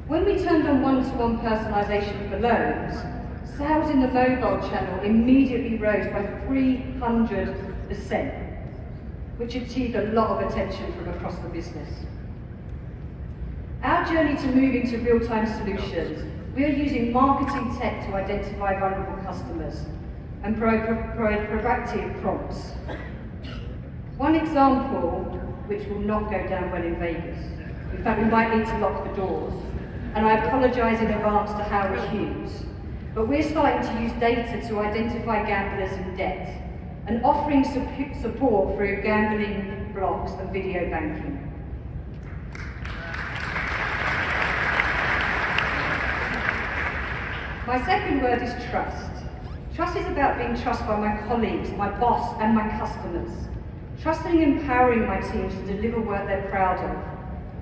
When we turned on one-to-one personalization for loans, sales in the mobile channel immediately rose by 300%, which achieved a lot of attention from across the business. Our journey to moving to real-time solutions, we are using marketing tech to identify vulnerable customers and provide proactive prompts. One example, which will not go down well in Vegas, in fact we might need to lock the doors, and I apologise in advance to Howard Hughes, but we're starting to use data to identify gamblers in debt and offering support through gambling blocks and video banking. My second word is trust. Trust is about being trusted by my colleagues, my boss, and my customers. Trusting and empowering my teams to deliver work they're proud of.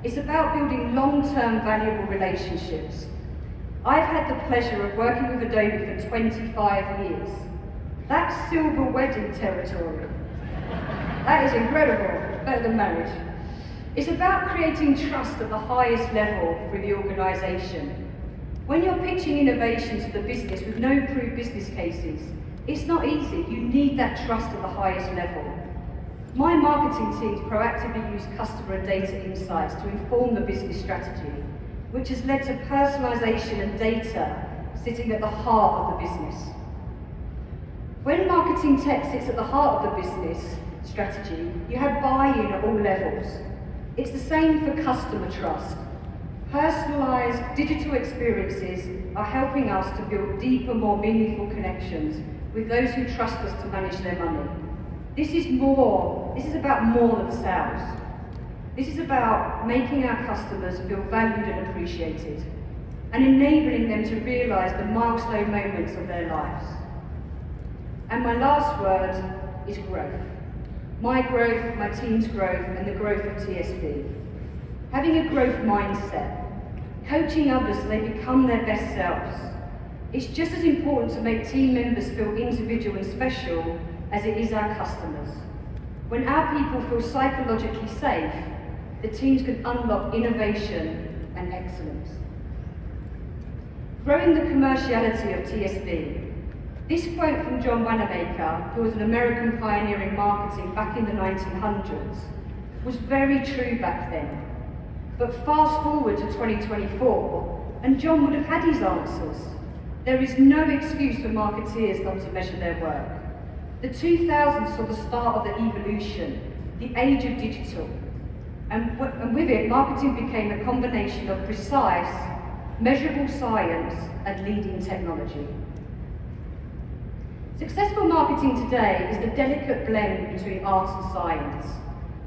It's about building long-term valuable relationships. I've had the pleasure of working with Adobe for 25 years. That's silver wedding territory. That is incredible, better than marriage. It's about creating trust at the highest level through the organisation. When you're pitching innovation to the business with no proved business cases, it's not easy. You need that trust at the highest level. My marketing teams proactively use customer and data insights to inform the business strategy, which has led to personalisation and data sitting at the heart of the business. When marketing tech sits at the heart of the business strategy, you have buy-in at all levels. It's the same for customer trust. Personalised digital experiences are helping us to build deeper, more meaningful connections with those who trust us to manage their money. This is about more than sales. This is about making our customers feel valued and appreciated, and enabling them to realise the milestone moments of their lives. And my last word is growth. My growth, my team's growth, and the growth of TSB. Having a growth mindset, coaching others so they become their best selves. It's just as important to make team members feel individual and special as it is our customers. When our people feel psychologically safe, the teams can unlock innovation and excellence. Growing the commerciality of TSB. This quote from John Wanamaker, who was an American pioneer in marketing back in the 1900s, was very true back then. But fast forward to 2024, and John would have had his answers. There is no excuse for marketeers not to measure their work. The 2000s saw the start of the evolution, the age of digital. And with it, marketing became a combination of precise, measurable science and leading technology. Successful marketing today is the delicate blend between art and science.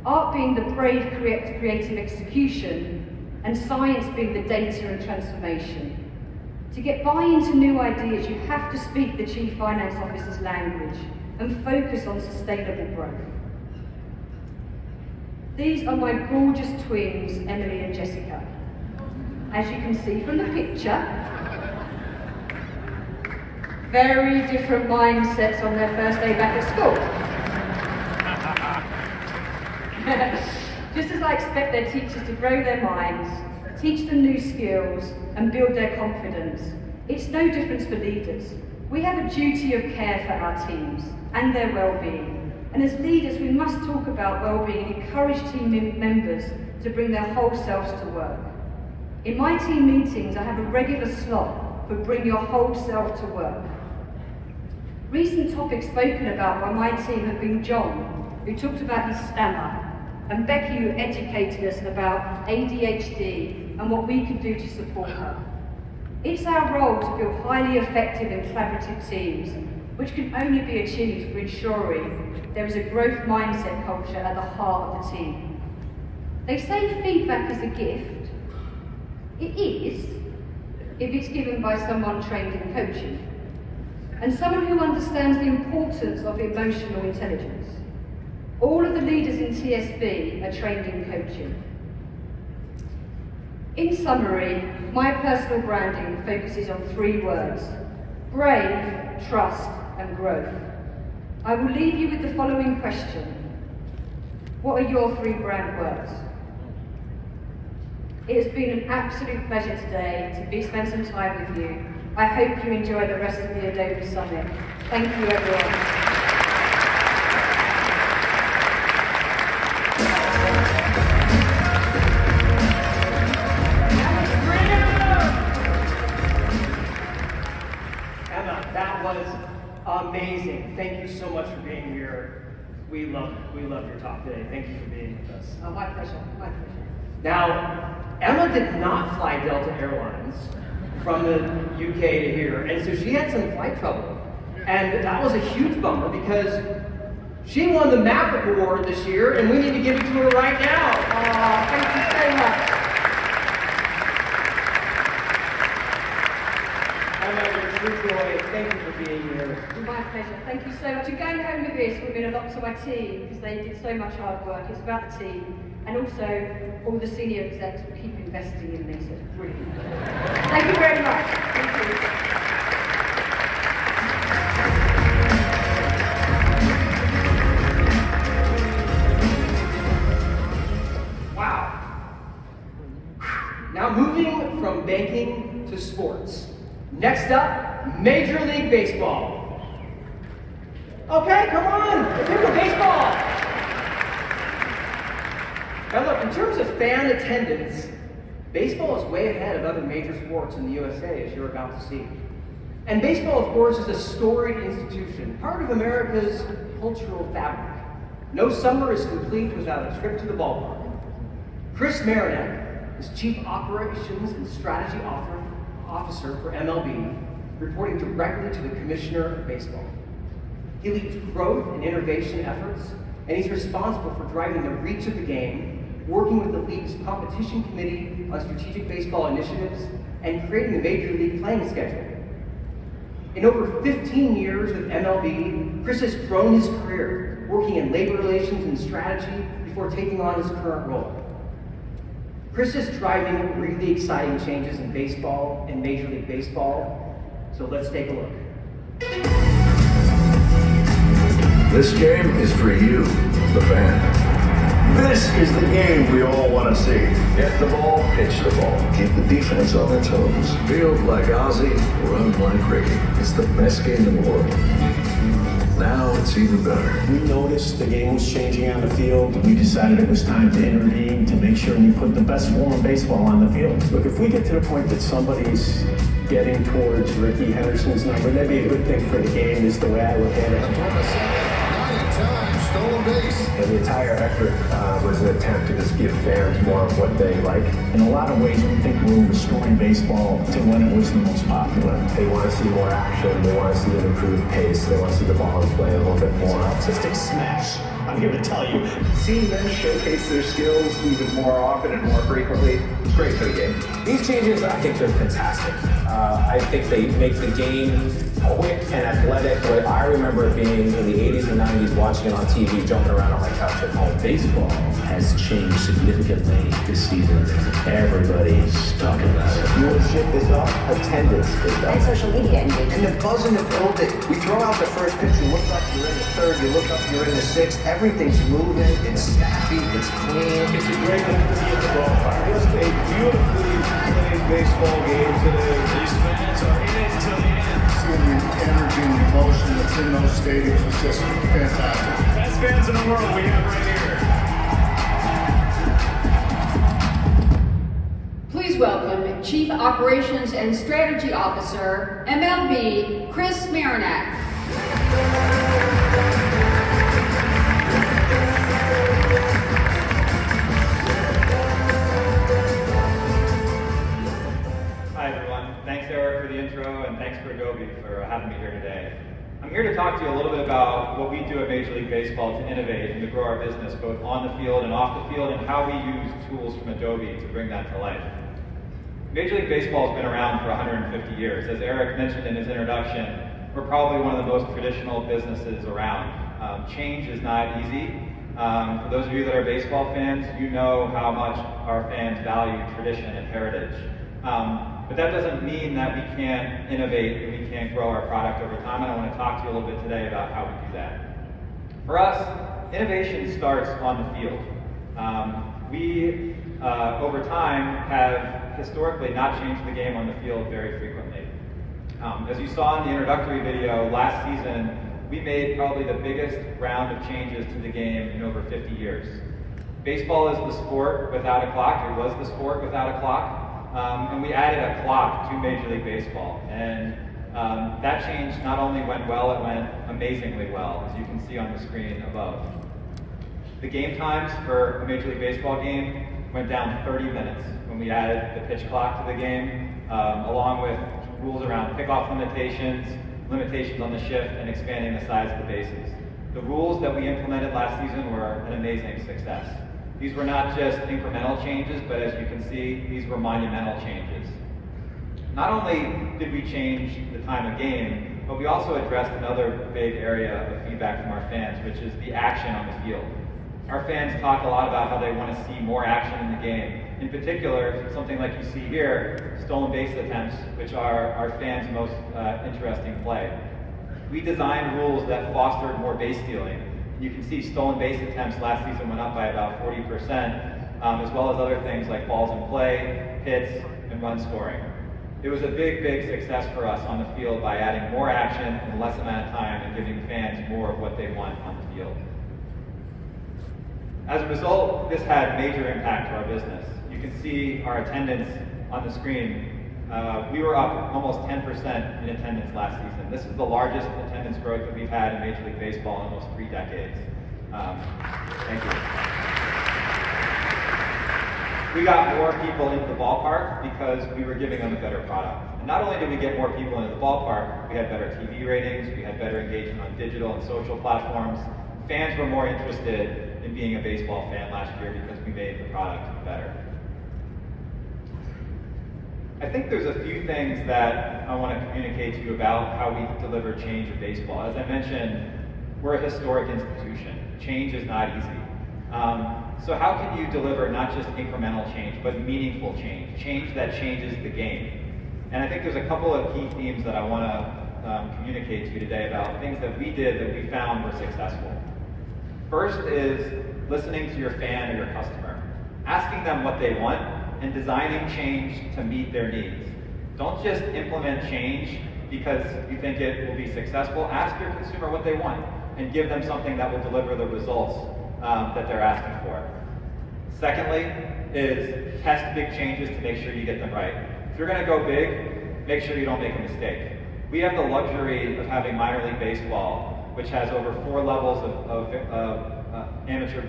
Art being the brave, creative execution, and science being the data and transformation. To get buy-in to new ideas, you have to speak the Chief Finance Officer's language and focus on sustainable growth. These are my gorgeous twins, Emily and Jessica. As you can see from the picture, very different mindsets on their first day back at school. Just as I expect their teachers to grow their minds, teach them new skills, and build their confidence, it's no different for leaders. We have a duty of care for our teams and their well-being. And as leaders, we must talk about well-being and encourage team members to bring their whole selves to work. In my team meetings, I have a regular slot for bring your whole self to work. Recent topics spoken about by my team have been John, who talked about his stammer, and Becky, who educated us about ADHD and what we could do to support her. It's our role to build highly effective and collaborative teams, which can only be achieved through ensuring there is a growth mindset culture at the heart of the team. They say feedback is a gift. It is, if it's given by someone trained in coaching, and someone who understands the importance of emotional intelligence. All of the leaders in TSB are trained in coaching. In summary, my personal branding focuses on 3 words: brave, trust, and growth. I will leave you with the following question. What are your 3 brand words? It has been an absolute pleasure today to spend some time with you. I hope you enjoy the rest of the Adobe Summit. Thank you, everyone. Amazing. Thank you so much for being here. We love your talk today. Thank you for being with us. Oh, my pleasure. My pleasure. Now, Emma did not fly Delta Airlines from the UK to here, and so she had some flight trouble. And that was a huge bummer because she won the Maverick Award this year, and we need to give it to her right now. Thank you so much. Emma, you're a true joy. Thank you for being here. My pleasure. Thank you so much. And going home with this will mean a lot to my team because they did so much hard work. It's about the team. And also, all the senior execs will keep investing in me, so it's brilliant. Thank you very much. Thank you. Wow. Now moving from banking to sports. Next up, Major League Baseball. Okay, come on, let's hear the baseball. Now look, in terms of fan attendance, baseball is way ahead of other major sports in the USA, as you're about to see. And baseball, of course, is a storied institution, part of America's cultural fabric. No summer is complete without a trip to the ballpark. Chris Marinak is Chief Operations and Strategy Officer for MLB, reporting directly to the Commissioner of Baseball. He leads growth and innovation efforts, and he's responsible for driving the reach of the game, working with the league's competition committee on strategic baseball initiatives, and creating the Major League playing schedule. In over 15 years with MLB, Chris has grown his career, working in labor relations and strategy before taking on his current role. Chris is driving really exciting changes in baseball and Major League Baseball, so let's take a look. This game is for you. the fan. This is the game we all want to see. Get the ball, pitch the ball. Keep the defense on their toes. Field like Ozzy, run like Ricky. It's the best game in the world. Now it's even better. We noticed the game was changing on the field. We decided it was time to intervene to make sure we put the best form of baseball on the field. Look, if we get to the point that somebody's getting towards Ricky Henderson's number, that'd be a good thing for the game, is the way I look at it. Stolen base. And the entire effort was an attempt to just give fans more of what they like. In a lot of ways, we think we're restoring baseball to when it was the most popular. They want to see more action. They want to see an improved pace. They want to see the ball in play a little bit more. Artistic smash. I'm here to tell you, seeing them showcase their skills even more often and more frequently is great for the game. These changes, I think they're fantastic. I think they make the game quick and athletic. But I remember being in the 80s and 90s watching it on TV, jumping around on my couch at home. Baseball has changed significantly this season. Everybody's talking about it. Viewership is up, attendance is up. And social media engagement. And the buzz in the building. We throw out the first pitch, you look up, you're in the third, you look up, you're in the sixth. Everything's moving, it's snappy, it's clean. It's a great thing to see at the ballpark. Just a beautifully played baseball game today. These fans are in it till the end. Seeing the energy and emotion that's in those stadiums is just fantastic. Best fans in the world we have right here. Please welcome Chief Operations and Strategy Officer, MLB, Chris Marinac. Hi everyone, thanks Eric for the intro and thanks for Adobe for having me here today. I'm here to talk to you a little bit about what we do at Major League Baseball to innovate and to grow our business both on the field and off the field, and how we use tools from Adobe to bring that to life. Major League Baseball has been around for 150 years. As Eric mentioned in his introduction, we're probably one of the most traditional businesses around. Change is not easy. For those of you that are baseball fans, you know how much our fans value tradition and heritage. But that doesn't mean that we can't innovate and we can't grow our product over time, and I want to talk to you a little bit today about how we do that. For us, innovation starts on the field. We, over time, have historically not changed the game on the field very frequently. As you saw in the introductory video, last season, we made probably the biggest round of changes to the game in over 50 years. Baseball is the sport without a clock. It was the sport without a clock. And we added a clock to Major League Baseball. And that change not only went well, it went amazingly well, as you can see on the screen above. The game times for a Major League Baseball game went down 30 minutes when we added the pitch clock to the game, along with rules around pickoff limitations on the shift, and expanding the size of the bases. The rules that we implemented last season were an amazing success. These were not just incremental changes, but as you can see, these were monumental changes. Not only did we change the time of game, but we also addressed another big area of feedback from our fans, which is the action on the field. Our fans talk a lot about how they want to see more action in the game. In particular, something like you see here, stolen base attempts, which are our fans' most interesting play. We designed rules that fostered more base stealing. You can see stolen base attempts last season went up by about 40%, as well as other things like balls in play, hits, and run scoring. It was a big, big success for us on the field by adding more action in less amount of time and giving fans more of what they want on the field. As a result, this had major impact to our business. You can see our attendance on the screen. We were up almost 10% in attendance last season. This is the largest attendance growth that we've had in Major League Baseball in almost 3 decades. Thank you. We got more people into the ballpark because we were giving them a better product. And not only did we get more people into the ballpark, we had better TV ratings, we had better engagement on digital and social platforms. Fans were more interested in being a baseball fan last year because we made the product better. I think there's a few things that I want to communicate to you about how we deliver change in baseball. As I mentioned, we're a historic institution. Change is not easy. So how can you deliver not just incremental change, but meaningful change, change that changes the game? And I think there's a couple of key themes that I want to communicate to you today about things that we did that we found were successful. First is listening to your fan or your customer, asking them what they want and designing change to meet their needs. Don't just implement change because you think it will be successful. Ask your consumer what they want and give them something that will deliver the results that they're asking for. Secondly is test big changes to make sure you get them right. If you're going to go big, make sure you don't make a mistake. We have the luxury of having minor league baseball, which has over 4 levels of amateur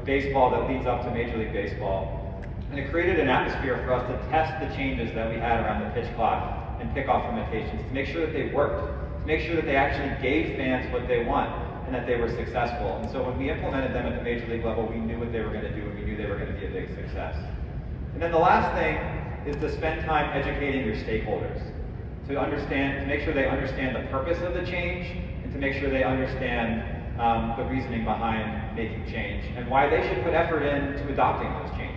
baseball that leads up to Major League Baseball. And it created an atmosphere for us to test the changes that we had around the pitch clock and pickoff limitations to make sure that they worked, to make sure that they actually gave fans what they want and that they were successful. And so when we implemented them at the Major League level, we knew what they were going to do and we knew they were going to be a big success. And then the last thing is to spend time educating your stakeholders, to make sure they understand the purpose of the change and to make sure they understand the reasoning behind making change and why they should put effort into adopting those changes.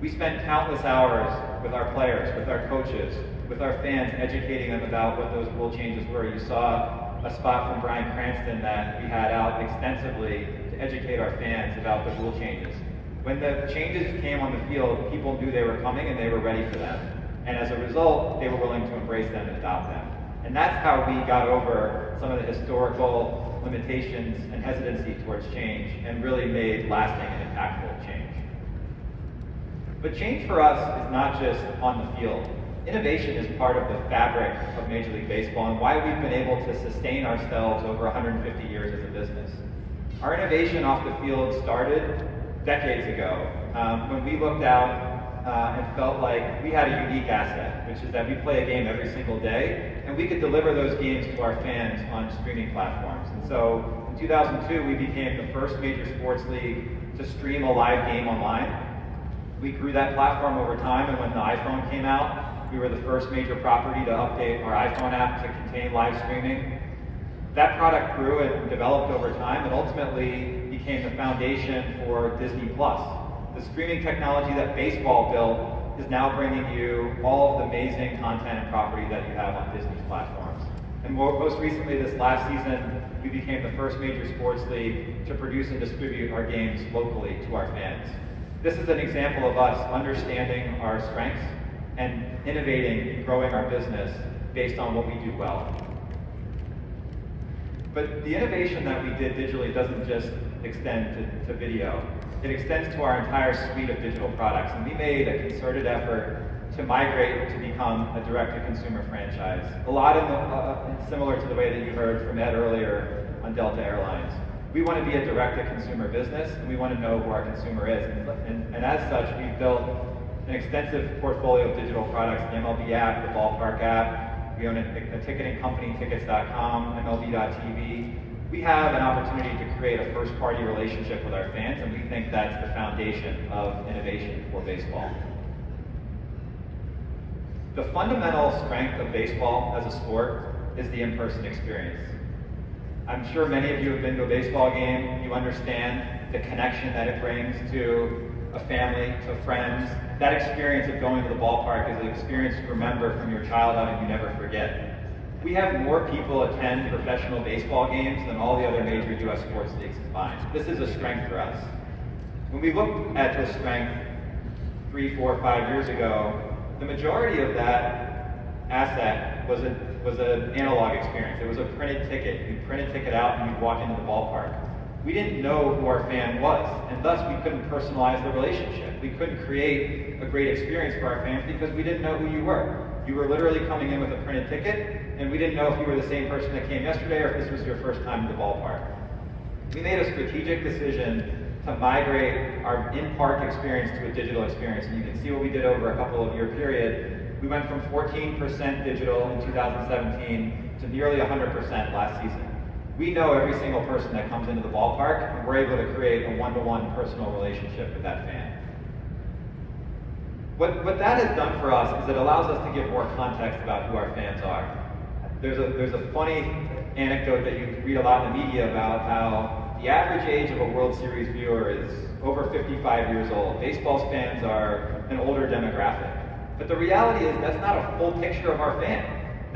We spend countless hours with our players, with our coaches, with our fans, educating them about what those rule changes were. You saw a spot from Bryan Cranston that we had out extensively to educate our fans about the rule changes. When the changes came on the field, people knew they were coming and they were ready for them. And as a result, they were willing to embrace them and adopt them. And that's how we got over some of the historical limitations and hesitancy towards change and really made lasting and impactful change. But change for us is not just on the field. Innovation is part of the fabric of Major League Baseball and why we've been able to sustain ourselves over 150 years as a business. Our innovation off the field started decades ago when we looked out and felt like we had a unique asset, which is that we play a game every single day and we could deliver those games to our fans on streaming platforms. And so in 2002, we became the first major sports league to stream a live game online. We grew that platform over time, and when the iPhone came out, we were the first major property to update our iPhone app to contain live streaming. That product grew and developed over time and ultimately became the foundation for Disney+. The streaming technology that baseball built is now bringing you all of the amazing content and property that you have on Disney's platforms. And most recently, this last season, we became the first major sports league to produce and distribute our games locally to our fans. This is an example of us understanding our strengths and innovating and growing our business based on what we do well. But the innovation that we did digitally doesn't just extend to video. It extends to our entire suite of digital products. And we made a concerted effort to migrate to become a direct-to-consumer franchise. A lot of similar to the way that you heard from Ed earlier on Delta Airlines. We want to be a direct-to-consumer business, and we want to know who our consumer is. And as such, we've built an extensive portfolio of digital products, the MLB app, the Ballpark app. We own a ticketing company, tickets.com, MLB.tv. We have an opportunity to create a first-party relationship with our fans, and we think that's the foundation of innovation for baseball. The fundamental strength of baseball as a sport is the in-person experience. I'm sure many of you have been to a baseball game. You understand the connection that it brings to a family, to friends. That experience of going to the ballpark is an experience you remember from your childhood and you never forget. We have more people attend professional baseball games than all the other major U.S. sports leagues combined. This is a strength for us. When we looked at this strength 3, 4, 5 years ago, the majority of that asset was an analog experience. It was a printed ticket. You'd print a ticket out and you'd walk into the ballpark. We didn't know who our fan was, and thus we couldn't personalize the relationship. We couldn't create a great experience for our fans because we didn't know who you were. You were literally coming in with a printed ticket, and we didn't know if you were the same person that came yesterday or if this was your first time to the ballpark. We made a strategic decision to migrate our in-park experience to a digital experience, and you can see what we did over a couple of year period. We went from 14% digital in 2017 to nearly 100% last season. We know every single person that comes into the ballpark, and we're able to create a one-to-one personal relationship with that fan. What that has done for us is it allows us to give more context about who our fans are. There's a funny anecdote that you read a lot in the media about how the average age of a World Series viewer is over 55 years old. Baseball fans are an older demographic. But the reality is that's not a full picture of our fan.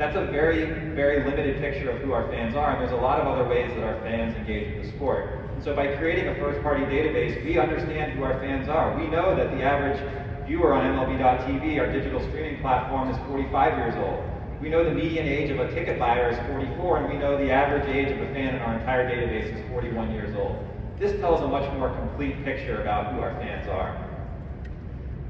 That's a very, very limited picture of who our fans are, and there's a lot of other ways that our fans engage with the sport. And so by creating a first-party database, we understand who our fans are. We know that the average viewer on MLB.TV, our digital streaming platform, is 45 years old. We know the median age of a ticket buyer is 44, and we know the average age of a fan in our entire database is 41 years old. This tells a much more complete picture about who our fans are.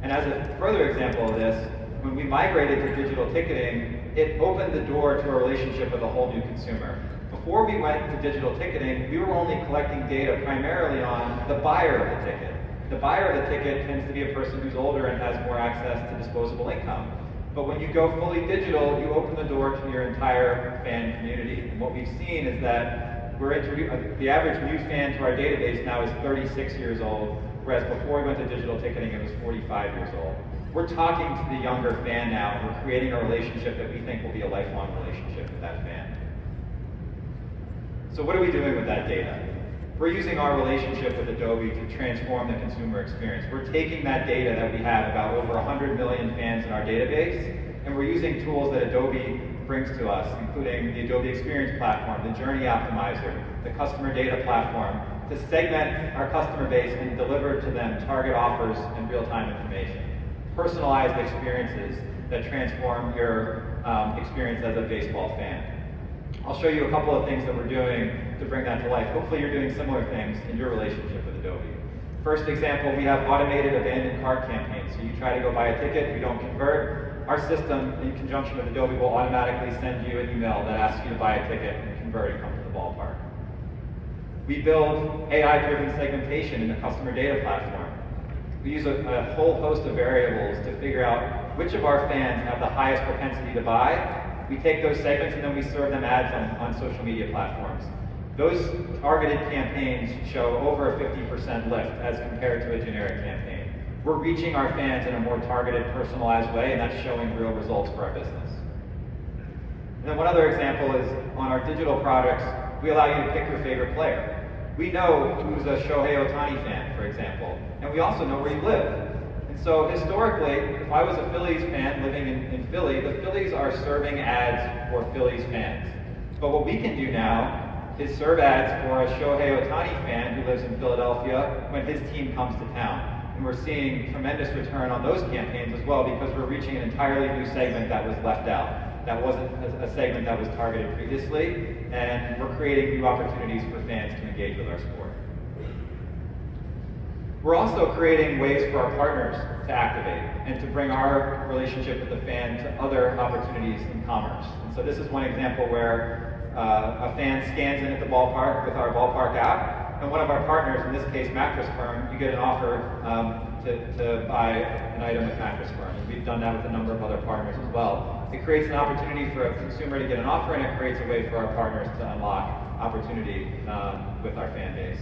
And as a further example of this, when we migrated to digital ticketing, it opened the door to a relationship with a whole new consumer. Before we went to digital ticketing, we were only collecting data primarily on the buyer of the ticket. The buyer of the ticket tends to be a person who's older and has more access to disposable income. But when you go fully digital, you open the door to your entire fan community. And what we've seen is that the average new fan to our database now is 36 years old, whereas before we went to digital ticketing, it was 45 years old. We're talking to the younger fan now, and we're creating a relationship that we think will be a lifelong relationship with that fan. So what are we doing with that data? We're using our relationship with Adobe to transform the consumer experience. We're taking that data that we have, about over 100 million fans in our database, and we're using tools that Adobe brings to us, including the Adobe Experience Platform, the Journey Optimizer, the Customer Data Platform, to segment our customer base and deliver to them target offers and real-time information. Personalized experiences that transform your experience as a baseball fan. I'll show you a couple of things that we're doing to bring that to life. Hopefully you're doing similar things in your relationship with Adobe. First example, we have automated abandoned cart campaigns. So you try to go buy a ticket, you don't convert. Our system, in conjunction with Adobe, will automatically send you an email that asks you to buy a ticket and convert and come to the ballpark. We build AI-driven segmentation in the customer data platform. We use a whole host of variables to figure out which of our fans have the highest propensity to buy. We take those segments and then we serve them ads on social media platforms. Those targeted campaigns show over a 50% lift as compared to a generic campaign. We're reaching our fans in a more targeted, personalized way, and that's showing real results for our business. And then one other example is on our digital products, we allow you to pick your favorite player. We know who's a Shohei Ohtani fan, for example, and we also know where you live. And so historically, if I was a Phillies fan living in Philly, the Phillies are serving ads for Phillies fans. But what we can do now is serve ads for a Shohei Ohtani fan who lives in Philadelphia when his team comes to town. And we're seeing tremendous return on those campaigns as well because we're reaching an entirely new segment that was left out. That wasn't a segment that was targeted previously, and we're creating new opportunities for fans to engage with our sport. We're also creating ways for our partners to activate and to bring our relationship with the fan to other opportunities in commerce. And so this is one example where a fan scans in at the ballpark with our ballpark app, and one of our partners, in this case Mattress Firm, you get an offer to buy an item with Mattress Firm. And we've done that with a number of other partners as well. It creates an opportunity for a consumer to get an offer, and it creates a way for our partners to unlock opportunity with our fan base.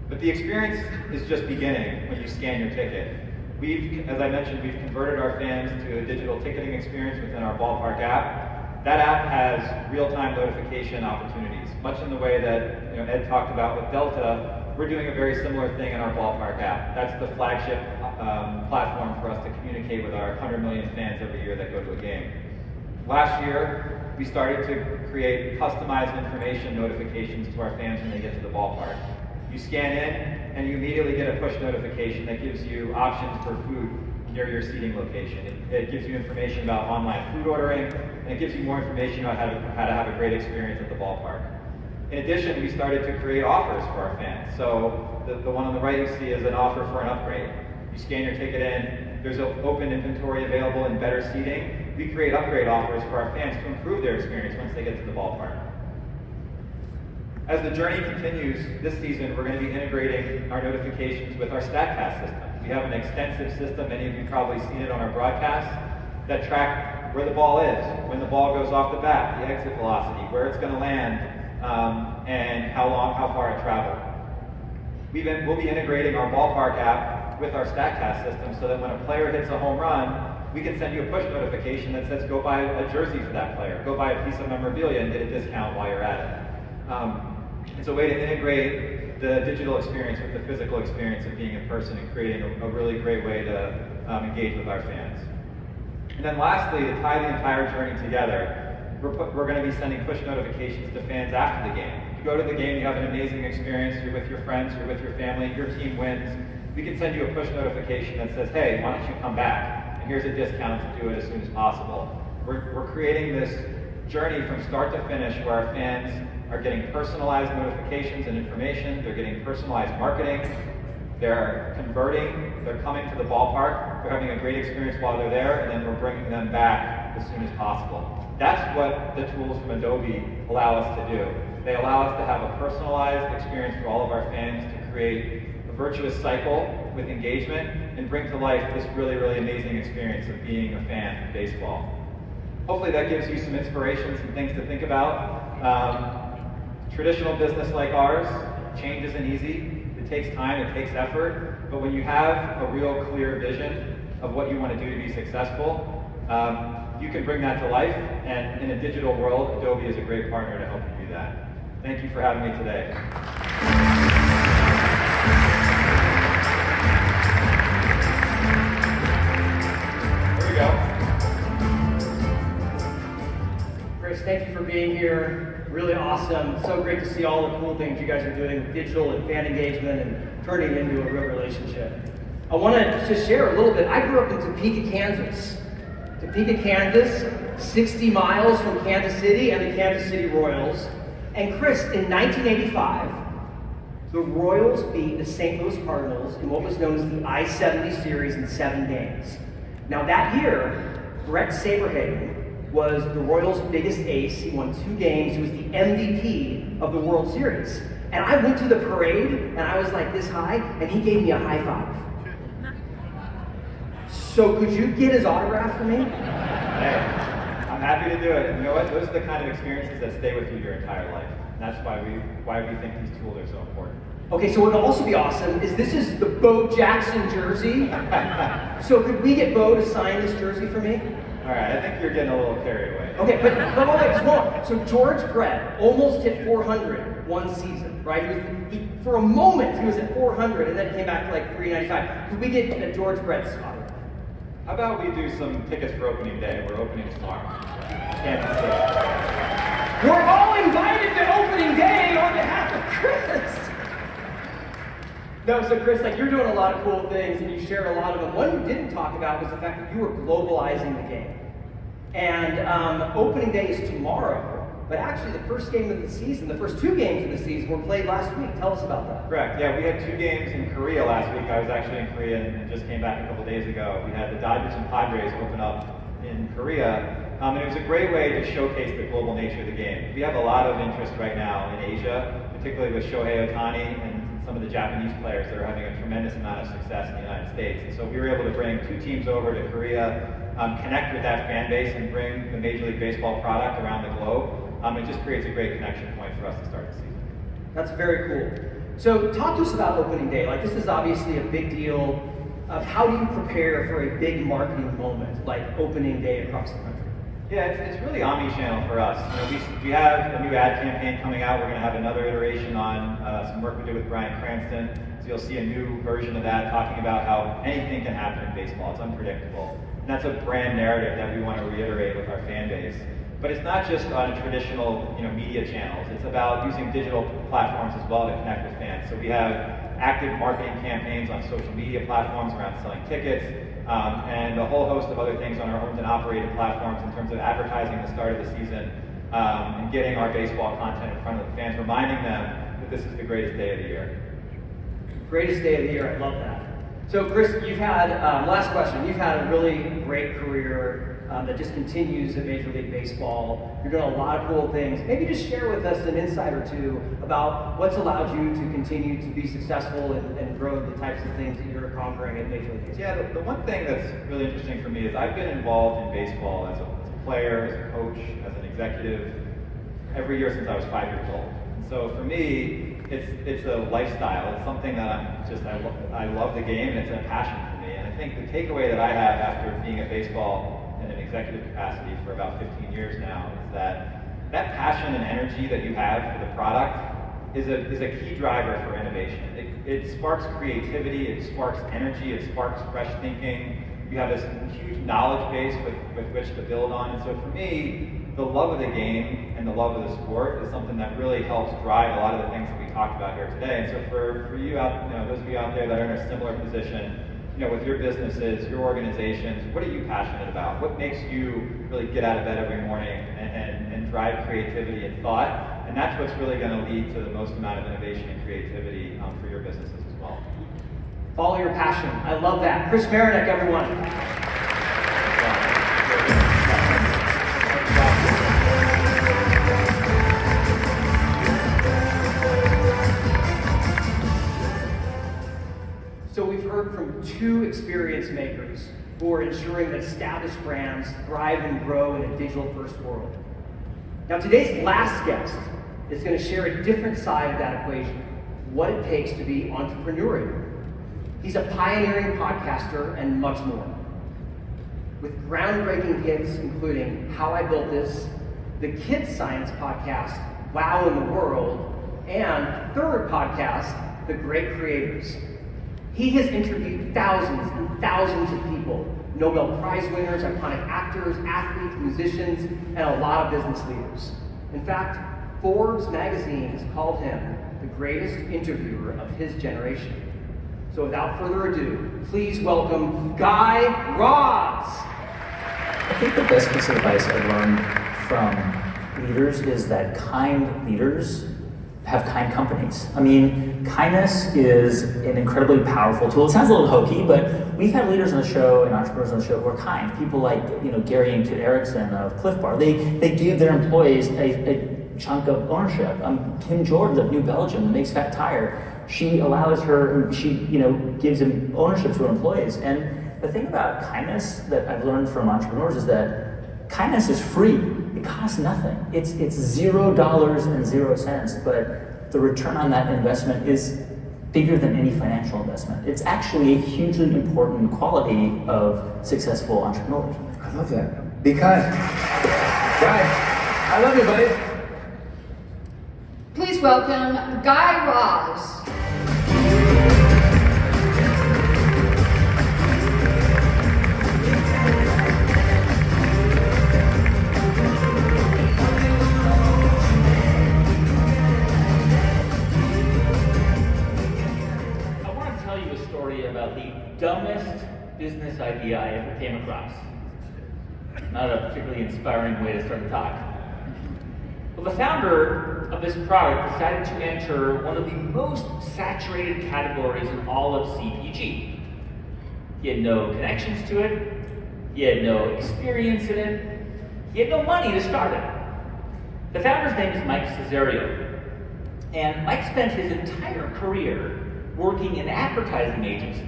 But the experience is just beginning when you scan your ticket. As I mentioned, we've converted our fans to a digital ticketing experience within our ballpark app. That app has real-time notification opportunities, much in the way that Ed talked about with Delta. We're doing a very similar thing in our ballpark app. That's the flagship platform for us to communicate with our 100 million fans every year that go to a game. Last year, we started to create customized information notifications to our fans when they get to the ballpark. You scan in, and you immediately get a push notification that gives you options for food near your seating location. It gives you information about online food ordering, and it gives you more information about how to have a great experience at the ballpark. In addition, we started to create offers for our fans. So the one on the right you see is an offer for an upgrade. You scan your ticket in, there's open inventory available and better seating. We create upgrade offers for our fans to improve their experience once they get to the ballpark. As the journey continues this season, we're going to be integrating our notifications with our StatCast system. We have an extensive system, many of you probably seen it on our broadcast, that track where the ball is, when the ball goes off the bat, the exit velocity, where it's going to land, and how far it traveled. We'll be integrating our ballpark app with our StatCast system so that when a player hits a home run, we can send you a push notification that says go buy a jersey for that player, go buy a piece of memorabilia and get a discount while you're at it. It's a way to integrate the digital experience with the physical experience of being in person and creating a really great way to engage with our fans. And then lastly, to tie the entire journey together, we're going to be sending push notifications to fans after the game. If you go to the game, you have an amazing experience, you're with your friends, you're with your family, your team wins, we can send you a push notification that says, hey, why don't you come back? And here's a discount to do it as soon as possible. We're creating this journey from start to finish where our fans are getting personalized notifications and information, they're getting personalized marketing, they're converting, they're coming to the ballpark, they're having a great experience while they're there, and then we're bringing them back as soon as possible. That's what the tools from Adobe allow us to do. They allow us to have a personalized experience for all of our fans to create a virtuous cycle with engagement and bring to life this really, really amazing experience of being a fan of baseball. Hopefully that gives you some inspiration, some things to think about. Traditional business like ours, change isn't easy. It takes time, it takes effort, but when you have a real clear vision of what you want to do to be successful, you can bring that to life, and in a digital world, Adobe is a great partner to help you do that. Thank you for having me today. Here we go. Chris, thank you for being here. Really awesome. So great to see all the cool things you guys are doing with digital and fan engagement and turning it into a real relationship. I want to just share a little bit. I grew up in Topeka, Kansas. Topeka, Kansas, 60 miles from Kansas City and the Kansas City Royals. And Chris, in 1985, the Royals beat the St. Louis Cardinals in what was known as the I-70 series in 7 games. Now that year, Bret Saberhagen was the Royals' biggest ace. He won 2 games. He was the MVP of the World Series. And I went to the parade, and I was like this high, and he gave me a high five. So could you get his autograph for me? Hey, I'm happy to do it. You know what? Those are the kind of experiences that stay with you your entire life. And that's why we think these tools are so important. Okay, so what would also be awesome is this is the Bo Jackson jersey. So could we get Bo to sign this jersey for me? All right, I think you're getting a little carried away. Okay, but wait, just one. So George Bret almost hit 400 one season, right? For a moment, he was at 400, and then came back to like 395. Could we get George Bret's autograph? How about we do some tickets for opening day? We're opening tomorrow. Kansas City. We're all invited to opening day on behalf of Chris. No, so Chris, like you're doing a lot of cool things, and you shared a lot of them. One you didn't talk about was the fact that you were globalizing the game. And opening day is tomorrow, but actually the first game of the season, the first 2 games of the season were played last week. Tell us about that. Correct. Yeah, we had 2 games in Korea last week. I was actually in Korea and just came back a couple days ago. We had the Dodgers and Padres open up in Korea, and it was a great way to showcase the global nature of the game. We have a lot of interest right now in Asia, particularly with Shohei Ohtani and some of the Japanese players that are having a tremendous amount of success in the United States. And so we were able to bring 2 teams over to Korea, connect with that fan base, and bring the Major League Baseball product around the globe. It just creates a great connection point for us to start the season. That's very cool. So talk to us about opening day. Like this is obviously a big deal. Of how do you prepare for a big marketing moment like opening day across the country? Yeah, it's really omni-channel for us. You know, we have a new ad campaign coming out. We're going to have another iteration on some work we did with Bryan Cranston. So you'll see a new version of that talking about how anything can happen in baseball. It's unpredictable. And that's a brand narrative that we want to reiterate with our fan base. But it's not just on traditional media channels. It's about using digital platforms as well to connect with fans. So we have active marketing campaigns on social media platforms around selling tickets, and a whole host of other things on our owned and operated platforms in terms of advertising the start of the season and getting our baseball content in front of the fans, reminding them that this is the greatest day of the year. Greatest day of the year, I love that. So Chris, you've had, last question, you've had a really great career that just continues at Major League Baseball. You're doing a lot of cool things. Maybe just share with us an insight or two about what's allowed you to continue to be successful and grow the types of things that you're conquering at Major League Baseball. Yeah, the one thing that's really interesting for me is I've been involved in baseball as a player, as a coach, as an executive, every year since I was 5 years old. And so for me, it's a lifestyle. It's something that I love the game, and it's a passion for me. And I think the takeaway that I have after being at baseball in an executive capacity for about 15 years now is that passion and energy that you have for the product is a key driver for innovation. It sparks creativity, it sparks energy, it sparks fresh thinking, you have this huge knowledge base with which to build on. And so for me, the love of the game and the love of the sport is something that really helps drive a lot of the things that we talked about here today. And so for you out, those of you out there that are in a similar position, with your businesses, your organizations, what are you passionate about? What makes you really get out of bed every morning and drive creativity and thought? And that's what's really going to lead to the most amount of innovation and creativity for your businesses as well. Follow your passion. I love that. Chris Marinick, everyone. So we've heard from two experience makers who are ensuring that established brands thrive and grow in a digital-first world. Now today's last guest is going to share a different side of that equation, what it takes to be entrepreneurial. He's a pioneering podcaster and much more. With groundbreaking hits including How I Built This, the Kids Science podcast, Wow in the World, and third podcast, The Great Creators. He has interviewed thousands and thousands of people, Nobel Prize winners, iconic actors, athletes, musicians, and a lot of business leaders. In fact, Forbes magazine has called him the greatest interviewer of his generation. So without further ado, please welcome Guy Raz. I think the best piece of advice I've learned from leaders is that kind leaders have kind companies. I mean, kindness is an incredibly powerful tool. It sounds a little hokey, but we've had leaders on the show and entrepreneurs on the show who are kind. People like Gary and Kit Erickson of Cliff Bar. They give their employees a chunk of ownership. Kim Jordan of New Belgium that makes Fat Tire. She allows her. She gives them ownership to her employees. And the thing about kindness that I've learned from entrepreneurs is that kindness is free. It costs nothing. It's $0 but the return on that investment is bigger than any financial investment. It's actually a hugely important quality of successful entrepreneurs. I love that. Be kind. Guy, I love you, buddy. Please welcome Guy Raz. About the dumbest business idea I ever came across. Not a particularly inspiring way to start a talk. Well, the founder of this product decided to enter one of the most saturated categories in all of CPG. He had no connections to it. He had no experience in it. He had no money to start it. The founder's name is Mike Cesario. And Mike spent his entire career working in advertising agencies.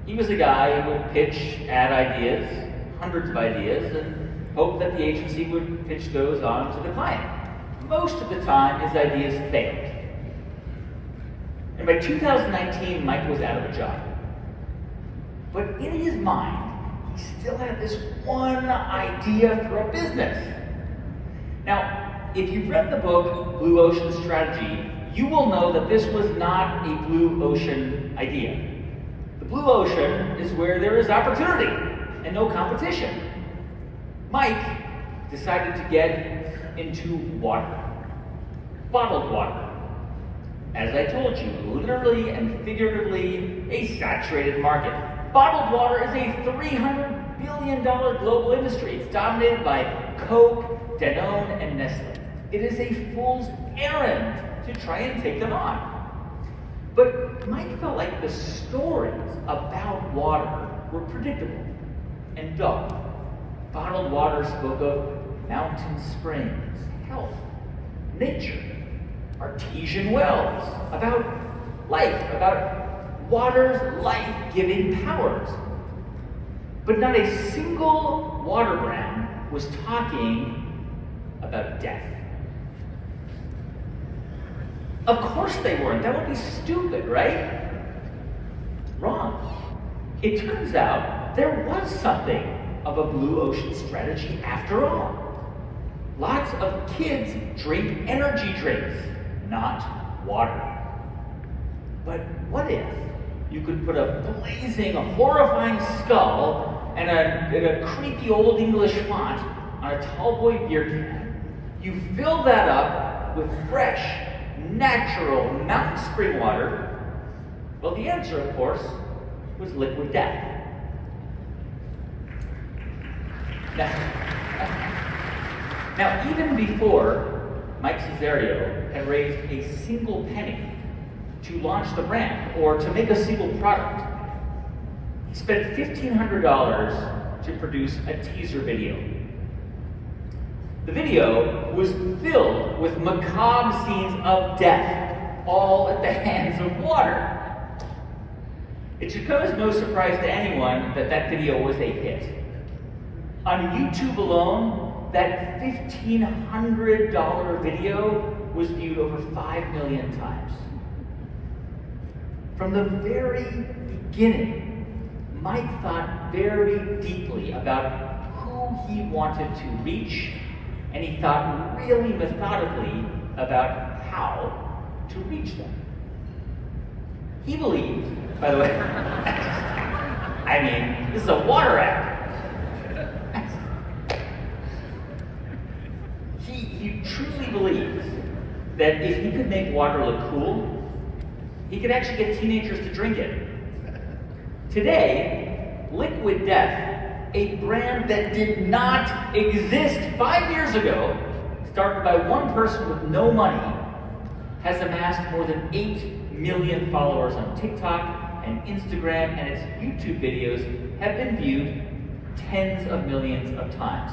He was a guy who would pitch ad ideas, hundreds of ideas, and hope that the agency would pitch those on to the client. Most of the time, his ideas failed. And by 2019, Mike was out of a job. But in his mind, he still had this one idea for a business. Now, if you've read the book, Blue Ocean Strategy, you will know that this was not a blue ocean idea. The blue ocean is where there is opportunity and no competition. Mike decided to get into water, bottled water. As I told you, literally and figuratively, a saturated market. Bottled water is a $300 billion global industry. It's dominated by Coke, Danone, and Nestle. It is a fool's errand to try and take them on. But Mike felt like the stories about water were predictable and dull. Bottled water spoke of mountain springs, health, nature, artesian wells, about life, about water's life-giving powers. But not a single water brand was talking about death. Of course they weren't. That would be stupid, right? Wrong. It turns out there was something of a blue ocean strategy after all. Lots of kids drink energy drinks, not water. But what if you could put a blazing, horrifying skull and a creepy old English font on a tall boy beer can. You fill that up with fresh, natural mountain spring water. Well, the answer, of course, was liquid death. Now, even before Mike Cesario had raised a single penny to launch the brand or to make a single product, he spent $1,500 to produce a teaser video. The video was filled with macabre scenes of death, all at the hands of water. It should come as no surprise to anyone that that video was a hit. On YouTube alone, that $1,500 video was viewed over 5 million times. From the very beginning, Mike thought very deeply about who he wanted to reach, and he thought really methodically about how to reach them. He believed, by the way, I mean, this is a water ad. He truly believed that if he could make water look cool, he could actually get teenagers to drink it. Today, Liquid Death, a brand that did not exist 5 years ago, started by one person with no money, has amassed more than 8 million followers on TikTok and Instagram, and its YouTube videos have been viewed tens of millions of times.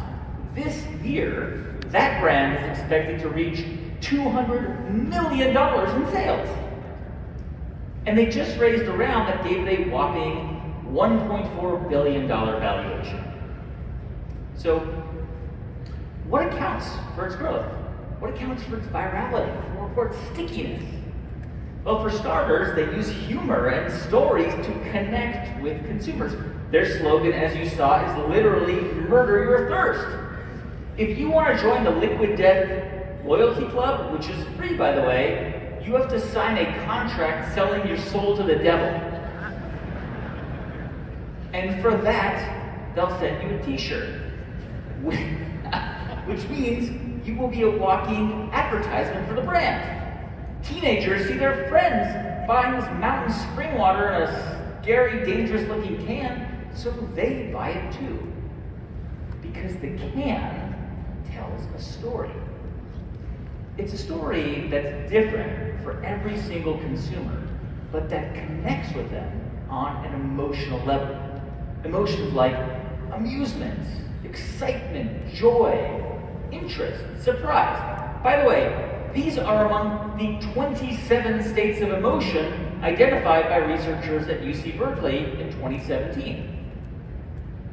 This year, that brand is expected to reach $200 million in sales. And they just raised a round that gave it a whopping $1.4 billion valuation. So, what accounts for its growth? What accounts for its virality, or for its stickiness? Well, for starters, they use humor and stories to connect with consumers. Their slogan, as you saw, is literally "Murder Your Thirst." If you want to join the Liquid Death Loyalty Club, which is free, by the way, you have to sign a contract selling your soul to the devil. And for that, they'll send you a t-shirt, which means you will be a walking advertisement for the brand. Teenagers see their friends buying this mountain spring water in a scary, dangerous-looking can, so they buy it too. Because the can tells a story. It's a story that's different for every single consumer, but that connects with them on an emotional level. Emotions like amusement, excitement, joy, interest, surprise. By the way, these are among the 27 states of emotion identified by researchers at UC Berkeley in 2017.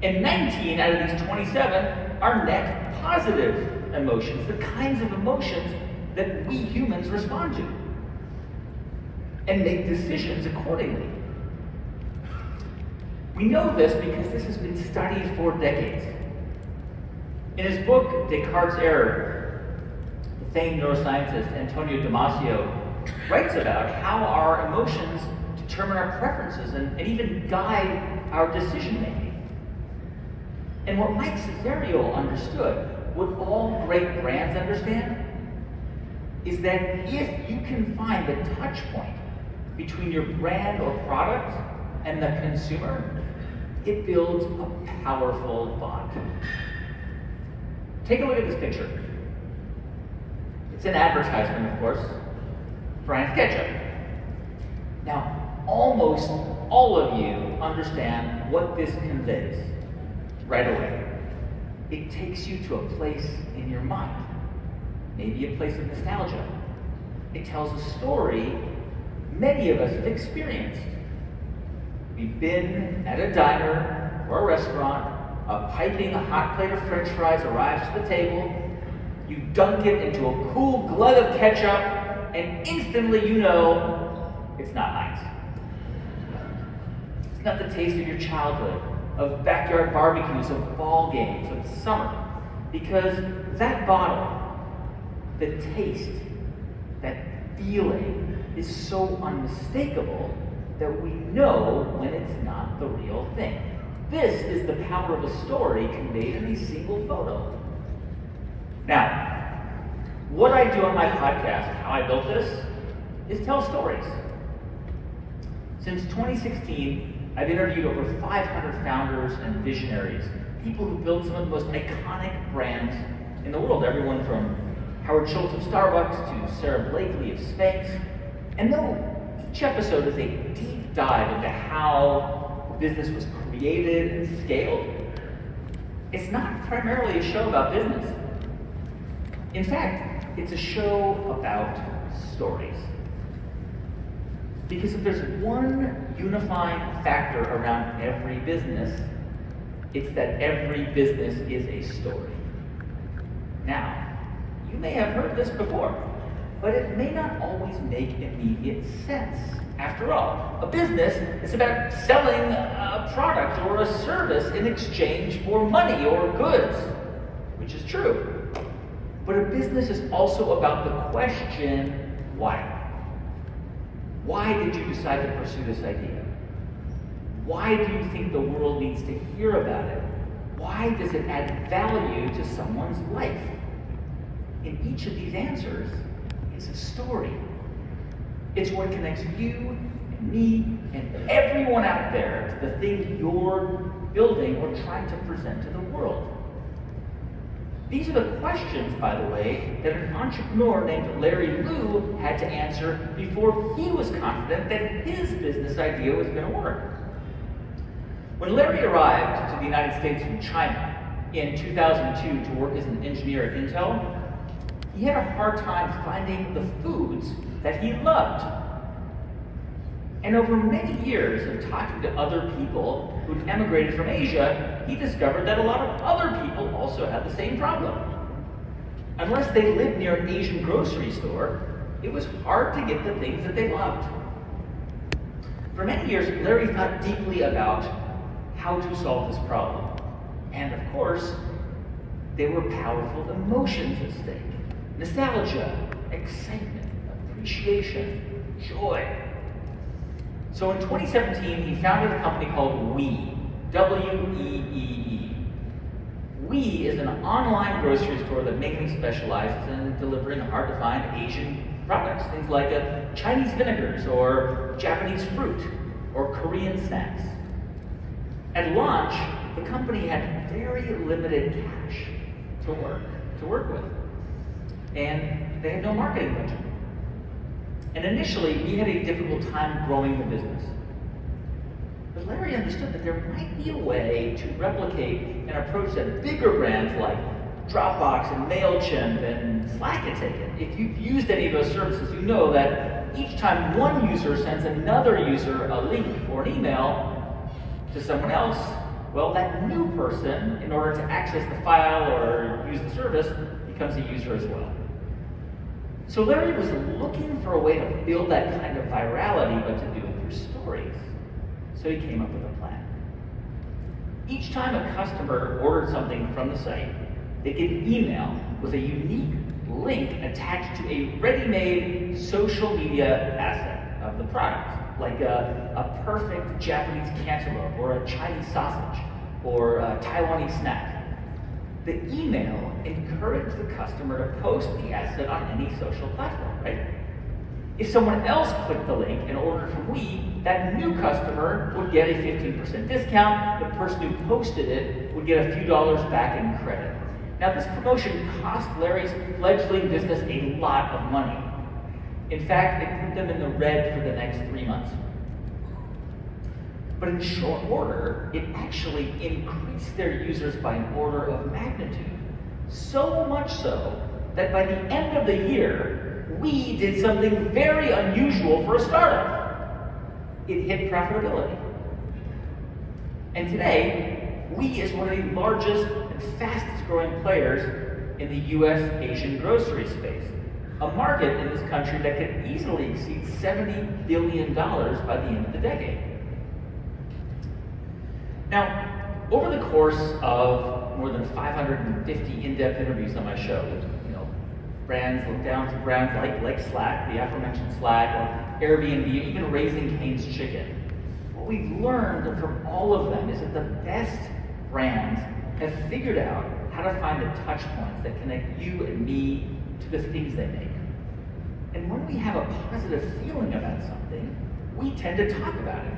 And 19 out of these 27 are net positive emotions, the kinds of emotions that we humans respond to and make decisions accordingly. We know this because this has been studied for decades. In his book, Descartes' Error, the famed neuroscientist Antonio Damasio writes about how our emotions determine our preferences and even guide our decision-making. And what Mike Cesario understood, what all great brands understand, is that if you can find the touch point between your brand or product and the consumer, it builds a powerful bond. Take a look at this picture. It's an advertisement, of course, for Heinz ketchup. Now, almost all of you understand what this conveys right away. It takes you to a place in your mind, maybe a place of nostalgia. It tells a story many of us have experienced. We've been at a diner or a restaurant, a piping hot plate of French fries arrives to the table, you dunk it into a cool glug of ketchup, and instantly you know it's not Heinz. It's not the taste of your childhood, of backyard barbecues, of ball games, of summer. Because that bottle, the taste, that feeling is so unmistakable that we know when it's not the real thing. This is the power of a story conveyed in a single photo. Now, what I do on my podcast, how I built this, is tell stories. Since 2016, I've interviewed over 500 founders and visionaries, people who built some of the most iconic brands in the world, everyone from Howard Schultz of Starbucks to Sarah Blakely of Spanx. And though each episode is a deep dive into how the business was created and scaled, it's not primarily a show about business. In fact, it's a show about stories. Because if there's one unifying factor around every business, it's that every business is a story. Now, you may have heard this before, but it may not always make immediate sense. After all, a business is about selling a product or a service in exchange for money or goods, which is true. But a business is also about the question, why? Why did you decide to pursue this idea? Why do you think the world needs to hear about it? Why does it add value to someone's life? In each of these answers is a story. It's what connects you and me and everyone out there to the thing you're building or trying to present to the world. These are the questions, by the way, that an entrepreneur named Larry Liu had to answer before he was confident that his business idea was going to work. When Larry arrived to the United States from China in 2002 to work as an engineer at Intel, he had a hard time finding the foods that he loved. And over many years of talking to other people who'd emigrated from Asia, he discovered that a lot of other people also had the same problem. Unless they lived near an Asian grocery store, it was hard to get the things that they loved. For many years, Larry thought deeply about how to solve this problem. And of course, there were powerful emotions at stake. Nostalgia, excitement, appreciation, joy. So in 2017, he founded a company called We, W-E-E-E. We is an online grocery store that mainly specializes in delivering hard-to-find Asian products, things like Chinese vinegars or Japanese fruit or Korean snacks. At launch, the company had very limited cash to work with. And they had no marketing budget. And initially, we had a difficult time growing the business. But Larry understood that there might be a way to replicate an approach that bigger brands like Dropbox and MailChimp and Slack had taken. If you've used any of those services, you know that each time one user sends another user a link or an email to someone else, well, that new person, in order to access the file or use the service, becomes a user as well. So Larry was looking for a way to build that kind of virality, but to do it through stories. So he came up with a plan. Each time a customer ordered something from the site, they'd get an email with a unique link attached to a ready-made social media asset of the product, like a perfect Japanese cantaloupe or a Chinese sausage or a Taiwanese snack. The email encouraged the customer to post the asset on any social platform, right? If someone else clicked the link and ordered from We, that new customer would get a 15% discount. The person who posted it would get a few dollars back in credit. Now, this promotion cost Larry's fledgling business a lot of money. In fact, it put them in the red for the next 3 months. But in short order, it actually increased their users by an order of magnitude. So much so that by the end of the year, We did something very unusual for a startup. It hit profitability. And today, We is one of the largest and fastest growing players in the US Asian grocery space, a market in this country that could easily exceed $70 billion by the end of the decade. Now, over the course of more than 550 in-depth interviews on my show, brands look down to brands like Slack, the aforementioned Slack, or Airbnb, even Raising Cane's Chicken. what we've learned from all of them is that the best brands have figured out how to find the touch points that connect you and me to the things they make. And when we have a positive feeling about something, we tend to talk about it.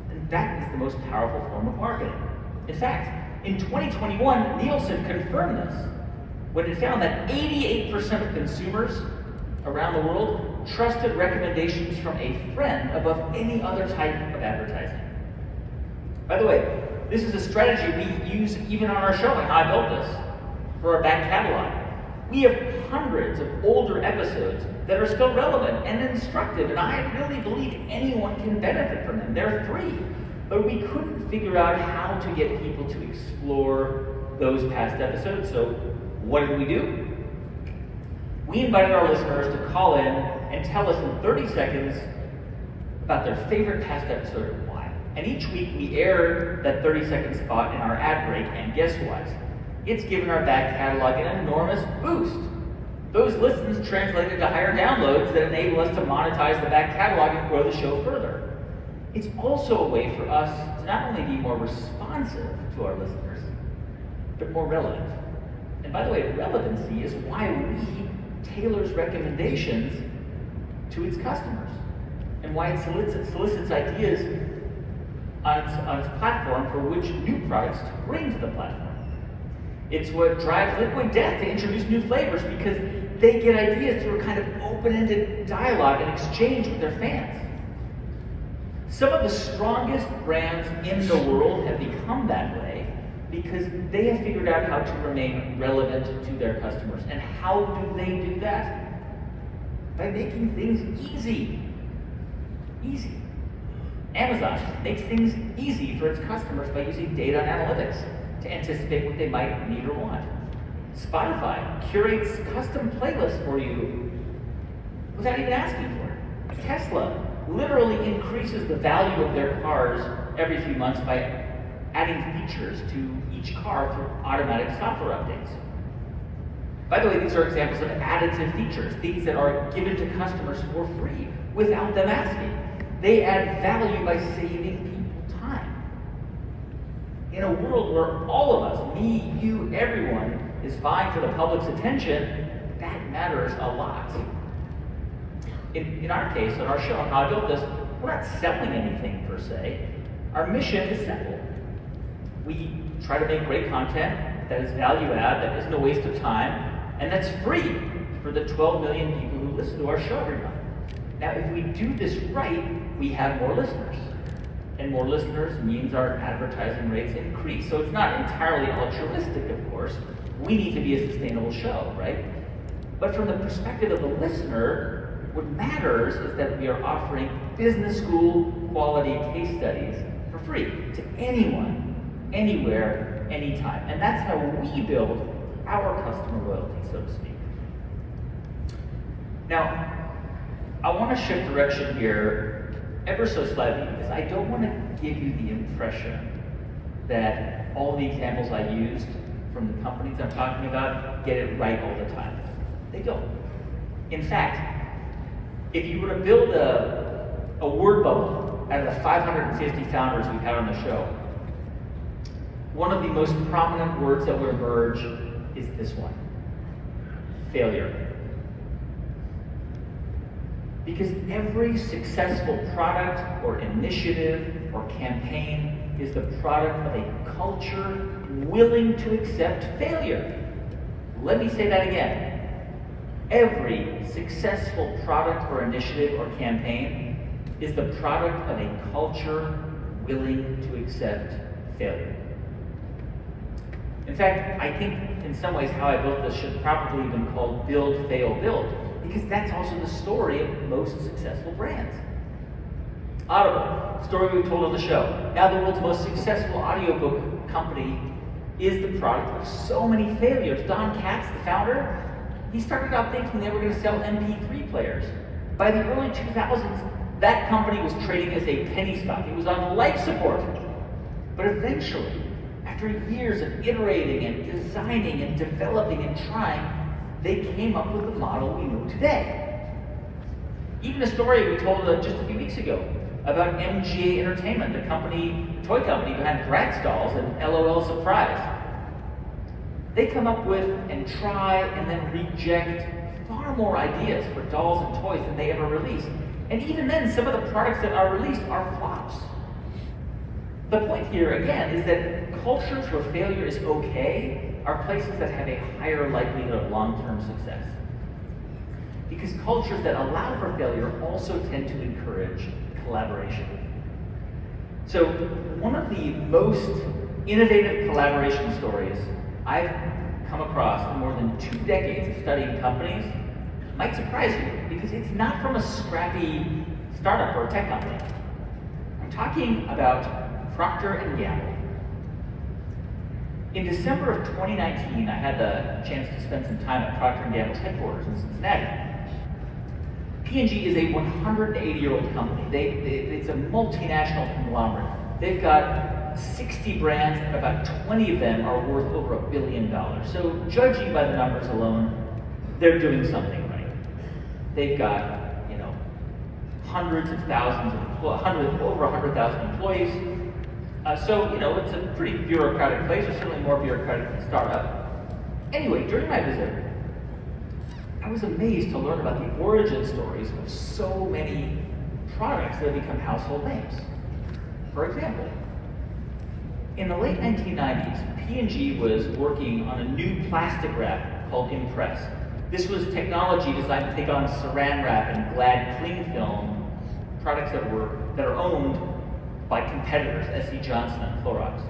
And that is the most powerful form of marketing. In fact, in 2021, Nielsen confirmed this when it found that 88% of consumers around the world trusted recommendations from a friend above any other type of advertising. By the way, this is a strategy we use even on our show and How I Built This for our back catalog. We have hundreds of older episodes that are still relevant and instructive, and I really believe anyone can benefit from them. They're free, but we couldn't figure out how to get people to explore those past episodes, so what did we do? We invited our listeners to call in and tell us in 30 seconds about their favorite past episode and why. And each week we aired that 30-second spot in our ad break, and guess what? It's given our back catalog an enormous boost. Those listens translated to higher downloads that enable us to monetize the back catalog and grow the show further. It's also a way for us to not only be more responsive to our listeners, but more relevant. And by the way, relevancy is why we tailors recommendations to its customers, and why it solicits ideas on its platform for which new products to bring to the platform. It's what drives Liquid Death to introduce new flavors, because they get ideas through a kind of open-ended dialogue and exchange with their fans. Some of the strongest brands in the world have become that way because they have figured out how to remain relevant to their customers. And how do they do that? By making things easy. Easy. Amazon makes things easy for its customers by using data and analytics to anticipate what they might need or want. Spotify curates custom playlists for you without even asking for it. Tesla literally increases the value of their cars every few months by adding features to each car through automatic software updates. By the way, these are examples of additive features, things that are given to customers for free without them asking. They add value by saving people time. In a world where all of us, me, you, everyone, is vying for the public's attention, that matters a lot. In our case, on our show, on How I Built This, we're not selling anything per se. Our mission is simple. We try to make great content that is value add, that isn't a waste of time, and that's free for the 12 million people who listen to our show every month. Now, if we do this right, we have more listeners. And more listeners means our advertising rates increase. So it's not entirely altruistic, of course. We need to be a sustainable show, right? But from the perspective of the listener, what matters is that we are offering business school quality case studies for free to anyone, anywhere, anytime. And that's how we build our customer loyalty, so to speak. Now, I want to shift direction here ever so slightly, because I don't want to give you the impression that all the examples I used from the companies I'm talking about get it right all the time. They don't. In fact, if you were to build a word bubble out of the 550 founders we've had on the show, one of the most prominent words that would emerge is this one: failure. Because every successful product or initiative or campaign is the product of a culture willing to accept failure. Let me say that again. Every successful product or initiative or campaign is the product of a culture willing to accept failure. In fact, I think in some ways How I Built This should probably have been called Build, Fail, Build, because that's also the story of most successful brands. Audible, story we told on the show. Now the world's most successful audiobook company is the product of so many failures. Don Katz, the founder, he started out thinking they were going to sell MP3 players. By the early 2000s, that company was trading as a penny stock. It was on life support. But eventually, after years of iterating and designing and developing and trying, they came up with the model we know today. Even a story we told just a few weeks ago. about MGA Entertainment, the toy company behind Bratz dolls and LOL Surprise. They come up with and try and then reject far more ideas for dolls and toys than they ever release. And even then, some of the products that are released are flops. The point here, again, is that cultures where failure is okay are places that have a higher likelihood of long-term success. Because cultures that allow for failure also tend to encourage collaboration. So one of the most innovative collaboration stories I've come across in more than 2 decades of studying companies might surprise you, because it's not from a scrappy startup or tech company. I'm talking about Procter & Gamble. In December of 2019, I had the chance to spend some time at Procter & Gamble's headquarters in Cincinnati. P&G is a 180-year-old company. It's a multinational conglomerate. They've got 60 brands, and about 20 of them are worth over $1 billion. So judging by the numbers alone, they're doing something right. They've got, hundreds of thousands of, over 100,000 employees. So it's a pretty bureaucratic place, or certainly more bureaucratic than a startup. Anyway, during my visit, I was amazed to learn about the origin stories of so many products that have become household names. For example, in the late 1990s, P&G was working on a new plastic wrap called Impress. This was technology designed to take on Saran wrap and Glad cling film, products that are owned by competitors, S.C. Johnson and Clorox.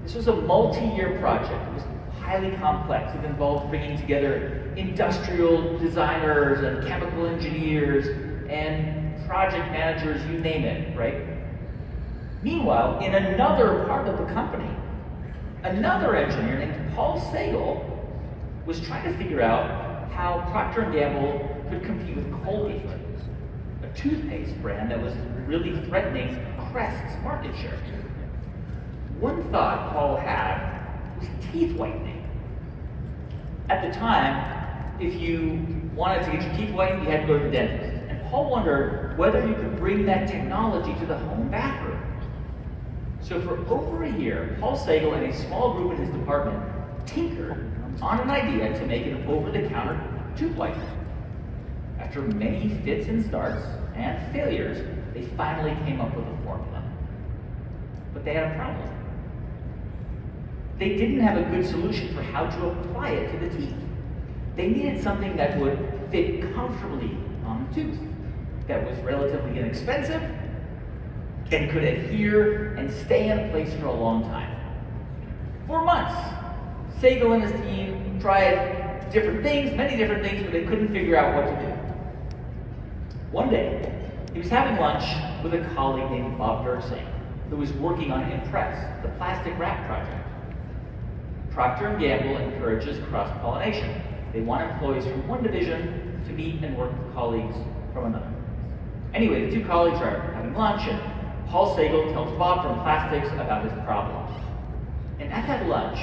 This was a multi-year project. It was highly complex. It involved bringing together industrial designers and chemical engineers and project managers, you name it, right? Meanwhile, in another part of the company, another engineer named Paul Sagal was trying to figure out how Procter & Gamble could compete with Colgate, a toothpaste brand that was really threatening Crest's market share. One thought Paul had was teeth whitening. At the time, if you wanted to get your teeth whitened, you had to go to the dentist. And Paul wondered whether you could bring that technology to the home bathroom. So for over a year, Paul Sagal and a small group in his department tinkered on an idea to make an over-the-counter tooth whitener. After many fits and starts and failures, they finally came up with a formula. But they had a problem. They didn't have a good solution for how to apply it to the teeth. They needed something that would fit comfortably on the tooth, that was relatively inexpensive, and could adhere and stay in place for a long time. For months, Sagal and his team tried different things, many different things, but they couldn't figure out what to do. One day, he was having lunch with a colleague named Bob Dirksing, who was working on Impress, the plastic wrap project. Procter & Gamble encourages cross-pollination. They want employees from one division to meet and work with colleagues from another. Anyway, the two colleagues are having lunch, and Paul Sagal tells Bob from Plastics about his problem. And at that lunch,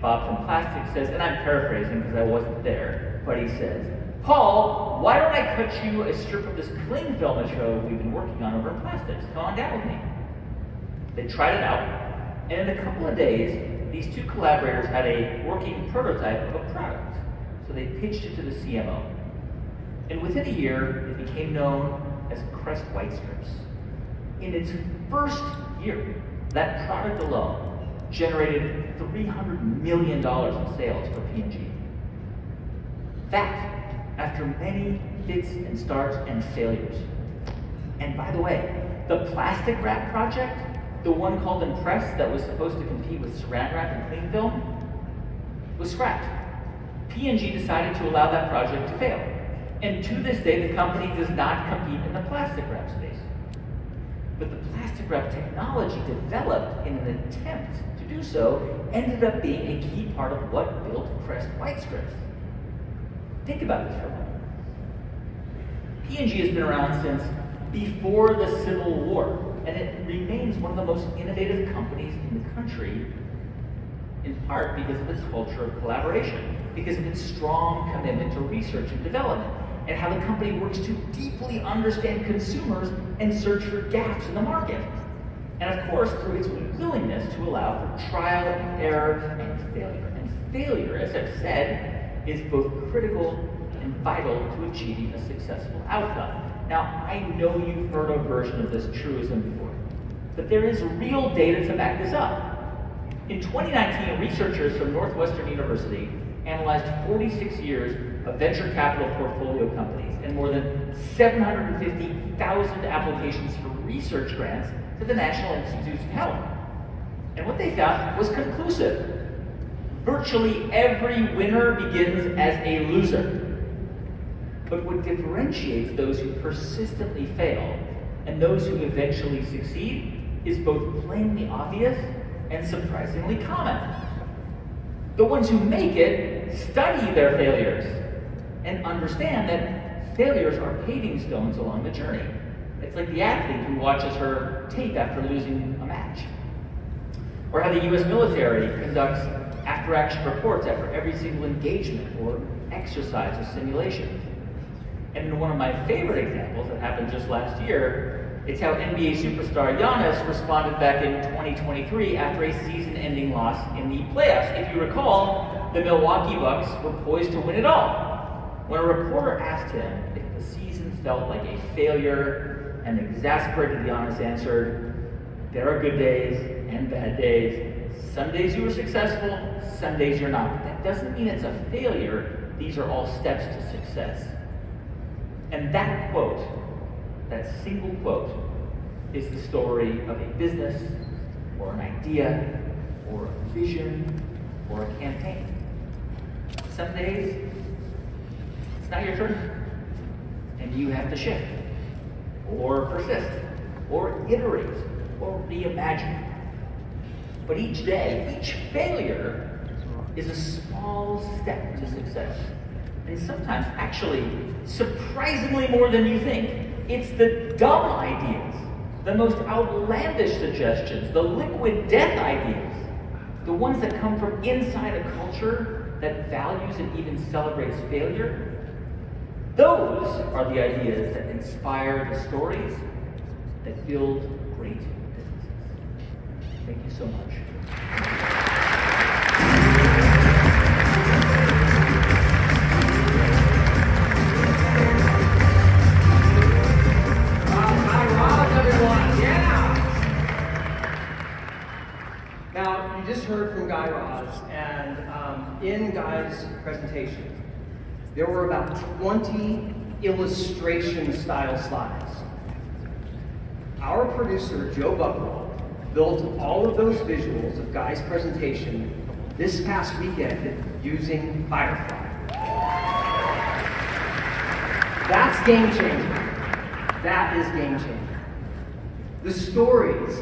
Bob from Plastics says, and I'm paraphrasing because I wasn't there, but he says, "Paul, why don't I cut you a strip of this cling film intro we've been working on over in Plastics? Come on down with me." They tried it out, and in a couple of days, these two collaborators had a working prototype of a product. So they pitched it to the CMO. And within a year, it became known as Crest White Strips. In its first year, that product alone generated $300 million in sales for P&G. That, after many fits and starts and failures. And by the way, the plastic wrap project, the one called Impress that was supposed to compete with Saran wrap and cling film, was scrapped. P&G decided to allow that project to fail. And to this day, the company does not compete in the plastic wrap space. But the plastic wrap technology developed in an attempt to do so ended up being a key part of what built Crest White Strips. Think about this for a moment. P&G has been around since before the Civil War, and it remains one of the most innovative companies in the country, in part because of its culture of collaboration, because of its strong commitment to research and development, and how the company works to deeply understand consumers and search for gaps in the market. And of course, through its willingness to allow for trial and error and failure. And failure, as I've said, is both critical and vital to achieving a successful outcome. Now, I know you've heard a version of this truism before, but there is real data to back this up. In 2019, researchers from Northwestern University analyzed 46 years of venture capital portfolio companies and more than 750,000 applications for research grants to the National Institutes of Health. And what they found was conclusive. Virtually every winner begins as a loser. But what differentiates those who persistently fail and those who eventually succeed is both plainly obvious and surprisingly common. The ones who make it study their failures and understand that failures are paving stones along the journey. It's like the athlete who watches her tape after losing a match. Or how the US military conducts after-action reports after every single engagement or exercise or simulation. And in one of my favorite examples that happened just last year, it's how NBA superstar Giannis responded back in 2023 after a season-ending loss in the playoffs. If you recall, the Milwaukee Bucks were poised to win it all. When a reporter asked him if the season felt like a failure, an exasperated Giannis answered, "There are good days and bad days. Some days you were successful, some days you're not. But that doesn't mean it's a failure. These are all steps to success." And that quote, that single quote, is the story of a business, or an idea, or a vision, or a campaign. Some days, it's not your turn, and you have to shift, or persist, or iterate, or reimagine. But each day, each failure is a small step to success. And sometimes, actually, surprisingly more than you think. It's the dumb ideas, the most outlandish suggestions, the liquid death ideas, the ones that come from inside a culture that values and even celebrates failure. Those are the ideas that inspire the stories that build great businesses. Thank you so much. Now, you just heard from Guy Raz, and in Guy's presentation, there were about 20 illustration-style slides. Our producer, Joe Buckwald, built all of those visuals of Guy's presentation this past weekend using Firefly. That's game-changing. That is game-changing. The stories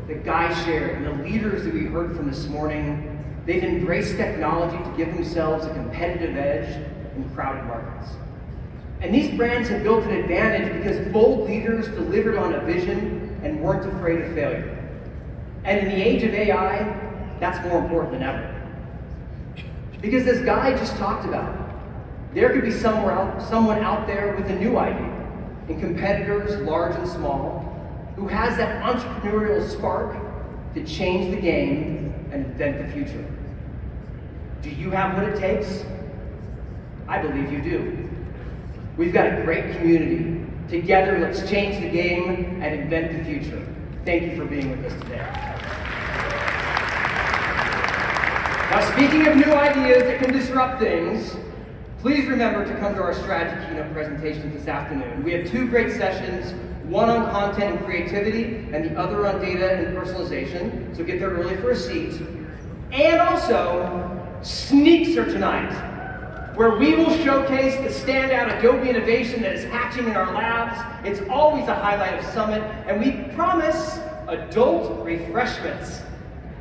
that Guy shared and the leaders that we heard from this morning, they've embraced technology to give themselves a competitive edge in crowded markets. And these brands have built an advantage because bold leaders delivered on a vision and weren't afraid of failure. And in the age of AI, that's more important than ever. Because as Guy just talked about, there could be someone out there with a new idea, and competitors large and small, who has that entrepreneurial spark to change the game and invent the future. Do you have what it takes? I believe you do. We've got a great community. Together, let's change the game and invent the future. Thank you for being with us today. Now, speaking of new ideas that can disrupt things, please remember to come to our strategy keynote presentation this afternoon. We have two great sessions, one on content and creativity, and the other on data and personalization, so get there early for a seat. And also, Sneaks are tonight, where we will showcase the standout Adobe innovation that is hatching in our labs. It's always a highlight of Summit, and we promise adult refreshments.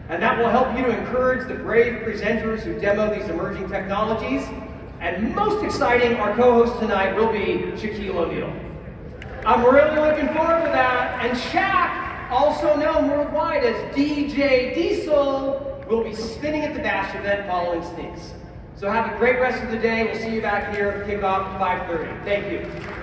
And that will help you to encourage the brave presenters who demo these emerging technologies. And most exciting, our co-host tonight will be Shaquille O'Neal. I'm really looking forward to that. And Shaq, also known worldwide as DJ Diesel, will be spinning at the Bash event following Sneaks. So have a great rest of the day. We'll see you back here at kickoff at 5:30. Thank you.